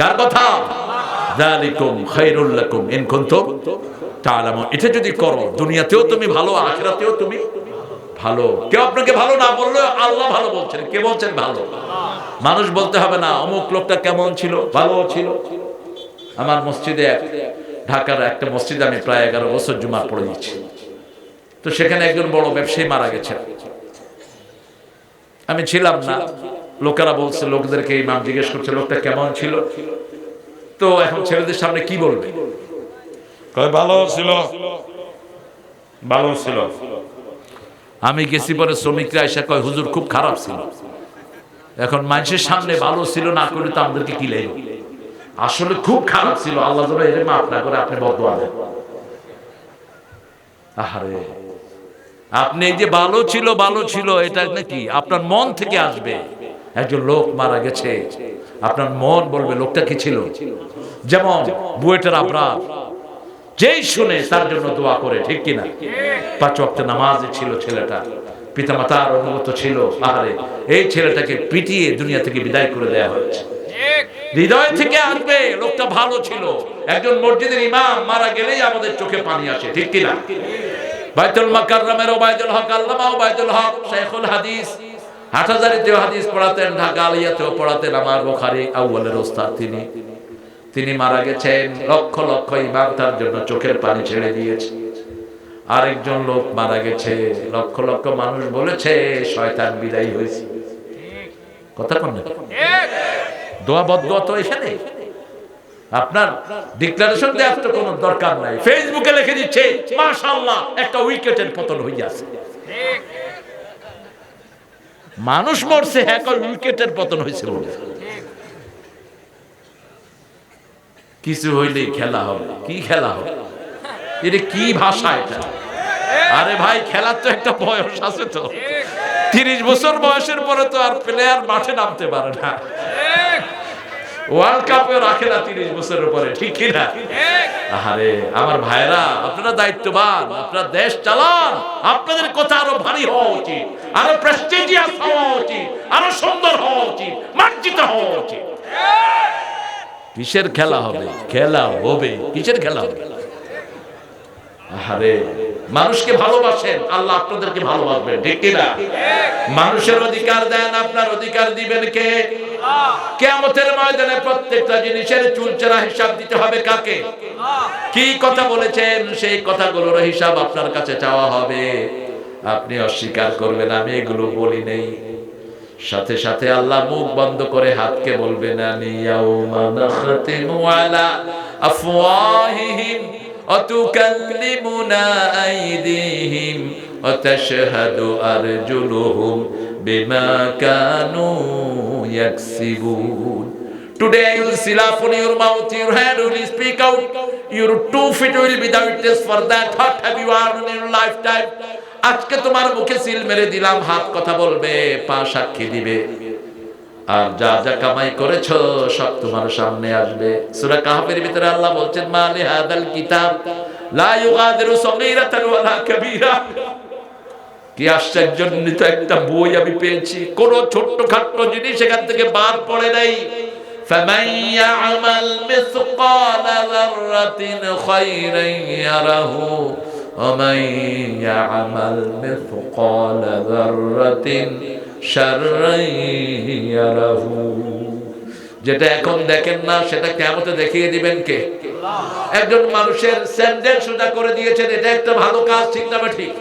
কার কথা? যালিকুম খায়রুল লাকুম ইন কুনতুম তা'লামুন। এটা যদি করো দুনিয়াতেও তুমি ভালো, আখিরাতেও তুমি ভালো। কেউ আপনাকে ভালো না বললেও আল্লাহ ভালো বলছেন। কে বলছেন ভালো? মানুষ বলতে হবে না অমুক লোকটা কেমন ছিল, ভালো ছিল। আমার মসজিদে, ঢাকার একটা মসজিদে আমি প্রায় 11 বছর জুমা পড়ে দিচ্ছি। তো সেখানে একজন বড় ব্যবসায়ী মারা গেছেন। আমি ছিলাম না, লোকেরা বলছে, লোকদেরকে ইমাম জিজ্ঞেস করছে লোকটা কেমন ছিল। তো এখন ছেলেদের সামনে কি বলবে? ভালো ছিল, ভালো ছিল। আমি গেছি পরে শ্রমিকরা এসে কয় হুজুর খুব খারাপ ছিল। এখন মানুষের সামনে ভালো ছিল না করে তো আমাদেরকে কি লাগবে? আসলে খুব খারাপ ছিল, আল্লাহ যেন এর মাফ না করে আপনি বদদোয়া দেন। আহারে, আপনি এই যে ভালো ছিল ভালো ছিল এটা নাকি আপনার মন থেকে আসবে। একজন লোক মারা গেছে, আপনার মন বলবে লোকটা কি ছিল। যেমন বুয়েটের আবরার, যেই শুনে তার জন্য দোয়া করে, ঠিক কিনা? 5 ওয়াক্ত নামাজে ছিল ছেলেটা, পিতামাতার অনুগত ছিল। আহারে, এই ছেলেটাকে পিটিয়ে দুনিয়া থেকে বিদায় করে দেওয়া হয়েছে। হৃদয় থেকে আসবে লোকটা ভালো ছিল। একজন মসজিদের ইমাম মারা গেলেই আমাদের চোখে পানি আসে, ঠিক কিনা? বাইতুল মুকাররমের ওবায়দুল হক, আল্লামা ওবায়দুল হক শাইখুল হাদিস, হাটহাজারীতেও হাদিস পড়াতেন, ঢাকা আলিয়াতেও পড়াতেন, আমার বুখারী আউয়ালের ওস্তাদ তিনি মারা গেছেন। লক্ষ লক্ষ ইমাম তার জন্য চোখের পানি ছেড়ে দিয়েছে। আরেকজন লোক মারা গেছে, লক্ষ লক্ষ মানুষ বলেছে শয়তান বিদায়ী হয়েছে। কথা কোন না? দোয়া বদদোয়া তো এখানে। আপনার ডিক্লারেশন দেওয়ার তো কোনো দরকার নাই, ফেসবুকে লিখে দিচ্ছে মাশাআল্লাহ একটা উইকেটের পতন হয়ে আছে। মানুষ মরছে, একটা উইকেটের পতন হয়েছে বলে। কিছু হইলেই খেলা হবে। কি খেলা হবে? এটা কি ভাষা এটা? আরে ভাই, খেলার তো একটা বয়স আছে তো। 30 বছর বয়সের পরে তো আর প্লেয়ার মাঠে নামতে পারে না। ওয়ার্ল্ড কাপে রাখে না 30 বছরের পরে, ঠিক কিনা? আরে আমার ভাইরা, আপনারা দায়িত্ববান, আপনারা দেশ চালান। আপনাদের কথা আরো ভারী হওয়া উচিত, আরো প্রেস্টিজিয়াস হওয়া উচিত, আরো সুন্দর হওয়া উচিত, মার্জিত হওয়া উচিত। কিসের খেলা হবে? খেলা হবে, কিসের খেলা হবে? আরে মানুষকে ভালোবাসেন, আল্লাহ আপনাদেরকে ভালোবাসবেন, ঠিক কিনা? মানুষের অধিকার দেন, আপনার অধিকার দিবেন কে? কিয়ামতের ময়দানে প্রত্যেকটা জিনিসের চুলচেরা হিসাব দিতে হবে কাকে? কি কথা বলেছেন সেই কথাগুলোর হিসাব আপনার কাছে চাওয়া হবে। আপনি অস্বীকার করবেন আমি এগুলো বলি নেই, সাথে সাথে আল্লাহ মুখ বন্ধ করে হাতকে বলবেন ইয়াউমা নাখতিমু আলা আফওয়াহিহিম ওয়া তুকাল্লিমুনা আইদিহিম ওয়া তাশহাদু আরজুলুহুম বিমা Kanu ইয়াকসিবুন। Today you will seal up on your mouth, your hand will speak out, your 2 feet will be the witness for that. What have you earned in your lifetime? আজকে তোমার মুখে সিল মেরে দিলাম, হাত কথা বলবে, পা সাক্ষী দিবে, আর যা যা কামাই করেছো সব তোমার সামনে আসবে। সূরা কাহফের ভিতরে আল্লাহ বলছেন মালি হাদাল কিতাব লা ইউগাদিরু সগীরাতান ওয়ালা কাবীরা। কি আশ্চর্যজনিত একটা বই আমি পেয়েছি, কোন ছোট্টখাট্ট জিনিস এখান থেকে বাদ পড়ে নাই। ফামান ইয়ামাল মিসকালা যাররাতিন খায়রান ইয়ারাহু ওয়া মান ইয়ামাল মিসকালা যাররাতিন শাররান ইয়ারাহু। যেটা এখন দেখেন না সেটা কিয়ামতে দেখিয়ে দিবেন কে? একজন মানুষের স্যান্ডেল সোজা করে দিয়েছেন, এটা একটা ভালো কাজ, ঠিক না ঠিক?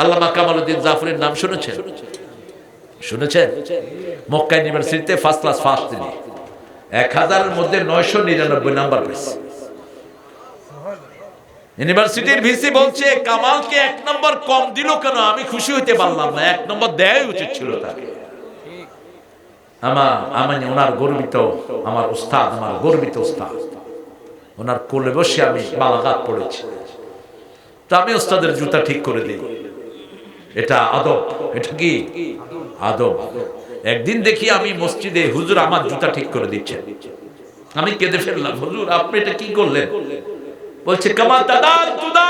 আল্লামা কামালউদ্দিন জাফরির নাম শুনেছেন? শুনেছেন? মক্কা ইউনিভার্সিটিতে ফার্স্ট ক্লাস ফার্স্ট, তিনি 1000 এর মধ্যে 999 নাম্বার পেয়েছে। ইউনিভার্সিটির ভিসি বলছে কামালকে 1 নম্বর কম দিল কেন? আমি খুশি হইতে পারলাম না, 1 নম্বর দেওয়াই উচিত ছিল তাকে। আমি ওনার গর্বিত, আমার উস্তাদ, আমার গর্বিত উস্তাদ, ওনার কোলে বসে আমি বালাগাত পড়েছি। তো আমি উস্তাদের জুতা ঠিক করে দিই, এটা আদব। এটা কি আদব? একদিন দেখি আমি মসজিদে, হুজুর আমার জুতা ঠিক করে দিচ্ছে। আমি কেঁদে ফেললাম, হুজুর আপনি এটা কি করলেন? বলছে কামাল দাদা তুদা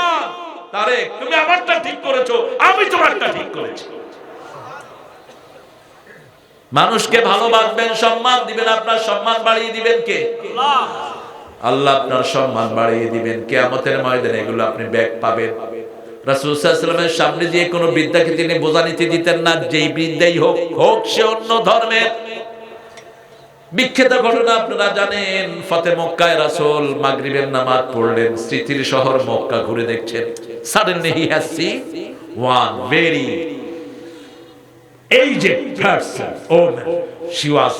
তারেক, তুমি আমারটা ঠিক করেছো, আমি তোমারটা ঠিক করেছি। মানুষকে ভালোবাসবেন, সম্মান দিবেন, আপনার সম্মান বাড়িয়ে দিবেন কে? আল্লাহ আপনার সম্মান বাড়িয়ে দিবেন। কিয়ামতের ময়দানে এগুলো আপনি ব্যাক পাবেন। রাসূল সাল্লাল্লাহু আলাইহি ওয়াসাল্লামের সামনে দিয়ে কোনো বিদ্যাকে তিনি বোঝা নিতে দিতেন না, যেই বিদ্যাই হোক, হোক সে অন্য ধর্মের। বিখ্যাত ঘটনা আপনারা জানেন, ফতে মক্কায় রাসূল মাগরিবের নামাজ পড়লেন, স্মৃতির শহর মক্কা ঘুরে দেখছেন। Suddenly he has seen one very aged person, woman. She was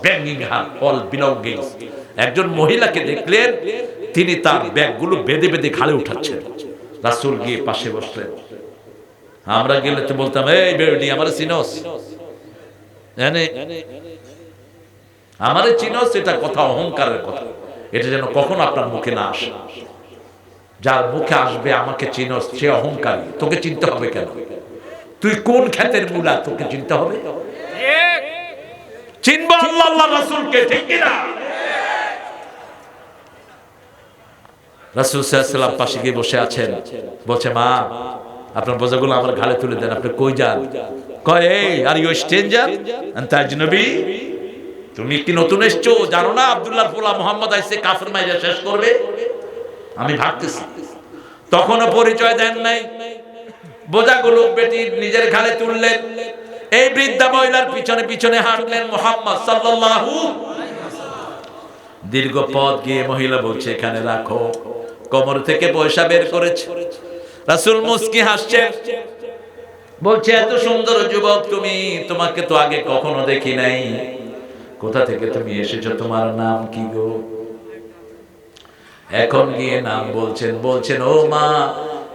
bringing her all belongings. একজন মহিলাকে দেখলেন, তিনি তার ব্যাগগুলো বেঁধে বেঁধে ঘাড়ে উঠাচ্ছেন। রাসূল গিয়ে পাশে বসলেন। আমরা গেলে তো বলতাম, এই বেডি আমারে চিনোস, আমারে চিনোস, এটা কথা অহংকারের কথা। এটা যেন কখনো আপনার মুখে না আসে। যার মুখে আসবে আমাকে চিনোস, সে অহংকারী। তোকে চিনতে হবে কেন? তুই কোন ক্ষেতের মূলা, তোকে চিনতে হবে? চিনবো আল্লাহ আল্লাহ রাসূলকে, ঠিক কি না? রাসূল সাল্লাল্লাহু আলাইহি ওয়াসাল্লাম পাশে গিয়ে বসে আছেন। বলছে, মা আপনার বোঝাগুলো আমার ঘাড়ে তুলে দেন। আপনি কই যান? কয়, এই আর ইউ স্ট্রেঞ্জার আনতা আজনবী, তুমি কি নতুন এসছো? জানো না আব্দুল্লাহর পোলা মুহাম্মদ আইছে কাফের মাইরা শেষ করবে? আমি ভাবতেছি। তখনও পরিচয় দেন নাই। বোঝাগুলো বেটি নিজের ঘাড়ে তুললেন। এই বৃদ্ধা মহিলার পিছনে পিছনে হাঁটলেন মুহাম্মদ সাল্লাল্লাহু আলাইহি ওয়াসাল্লাম। দীর্ঘ পথ গিয়ে মহিলা বলছে, এখানে রাখো। কোমর থেকে পয়সা বের করেছে। রাসূল মুস্কি হাসছেন, বলছে, এত সুন্দর যুবক তুমি, তোমাকে তো আগে কখনো দেখি নাই। কোথা থেকে তুমি এসেছো? তোমার নাম কি গো? এখন গিয়ে নাম বলছেন। বলছেন, ও মা,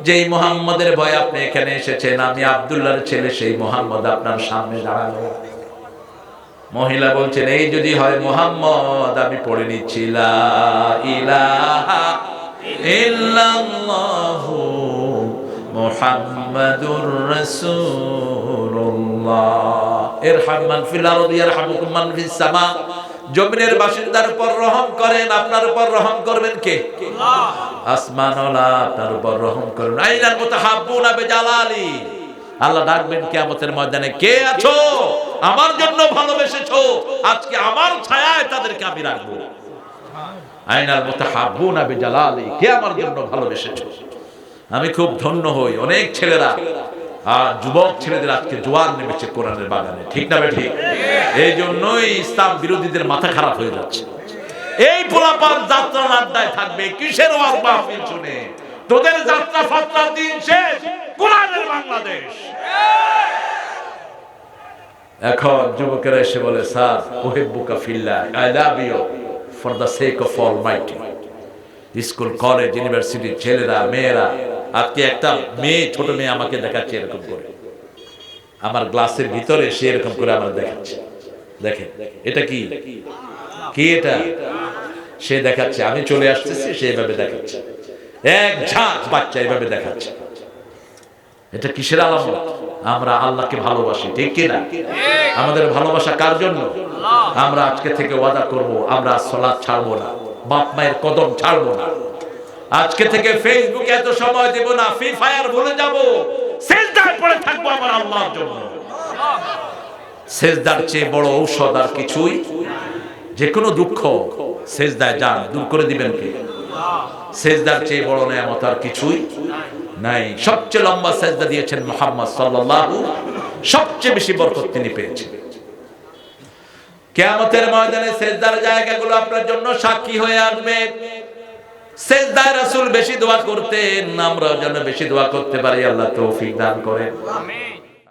যেই মুহাম্মদের ভয় আপনি এখানে এসেছেন, আমি আব্দুল্লাহর ছেলে, সেই মুহাম্মদ আপনার সামনে দাঁড়ালো। মহিলা বলছেন, এই যদি হয় মুহাম্মদ, আমি পড়ে নিচ্ছি, লা ইলাহা ইল্লাল্লাহু মুহাম্মাদুর রাসূলুল্লাহ। ইরহাম মান ফিল আরদি ইয়ারহামুকুম মান ফিস সামা। জমিনের বাসিন্দার উপর রহম করেন, আপনার উপর রহম করবেন কে? আল্লাহ। আসমানওয়ালা আপনার উপর রহম করবেন। আইনাল মুতাহাব্বুনা বিজালালি। আল্লাহ ডাকবেন কিয়ামতের ময়দানে, কে আছো আমার জন্য ভালোবেসেছো, আজকে আমার ছায়ায় তাদেরকে আমি রাখবো। আইনাল মুতাহাব্বুনা বিজালালি, কে আমার জন্য ভালোবেসেছো। আমি খুব ধন্য হই। অনেক ছেলেরা আর যুবক ছেলেদের আজকে জোয়ার নেমেছে কোরআনের বাগানে, ঠিক না ঠিক? এই জন্যই ইসলাম বিরোধীদের মাথা খারাপ হয়ে যাচ্ছে। এই পোলাপান যাত্রার আড্ডায় থাকবে, কিসের ওয়াজ মাহফিল শুনে? তোদের যাত্রা ফাত্রার দিন শেষ, কোরআনের বাংলাদেশ। এখন যুবকেরা এসে বলে, স্যার উহিব্বুকা ফিল্লাহ, I love you for the sake of almighty. School, college, university ছেলেরা, মেয়েরা, আজকে একটা মেয়ে, ছোট মেয়ে আমাকে দেখাচ্ছে এরকম করে, আমার গ্লাসের ভিতরে সে এরকম করে আমার দেখাচ্ছে। দেখেন এটা কি কি এটা সে দেখাচ্ছে, আমি চলে আসতেছি, সে এভাবে দেখাচ্ছে। এক ঝাঁক বাচ্চা এভাবে দেখাচ্ছে। এটা কিসের আলামত? আমরা আল্লাহকে ভালোবাসি, ঠিক কি না? আমাদের ভালোবাসা কার জন্য? আমরা আজকে থেকে ওয়াদা করব, আমরা সালাত ছাড়বো না, বাপ মায়ের কদম ছাড়বো না। আজকে থেকে ফেসবুকে এত সময় দেব না, ফ্রি ফায়ার ভুলে যাব, সিজদায় পড়ে থাকবো আমার আল্লাহর জন্য। সিজদার চেয়ে বড় ঔষধ আর কিছুই। যে কোনো দুঃখ সিজদায় যান, দূর করে দিবেন কে? সিজদার চেয়ে বড় নিয়ামত আর কিছুই নাই। সবচেয়ে লম্বা সিজদা দিয়েছেন মুহাম্মদ সাল্লাল্লাহু, সবচেয়ে বেশি বরকত তিনি পেয়েছেন। কিয়ামতের ময়দানে সিজদার জায়গাগুলো আপনার জন্য সাক্ষী হয়ে আসবে। সিজদায় রাসূল বেশি দোয়া করতেন, আমরাও যেন বেশি দোয়া করতে পারি। আল্লাহ তৌফিক দান করেন, আমিন।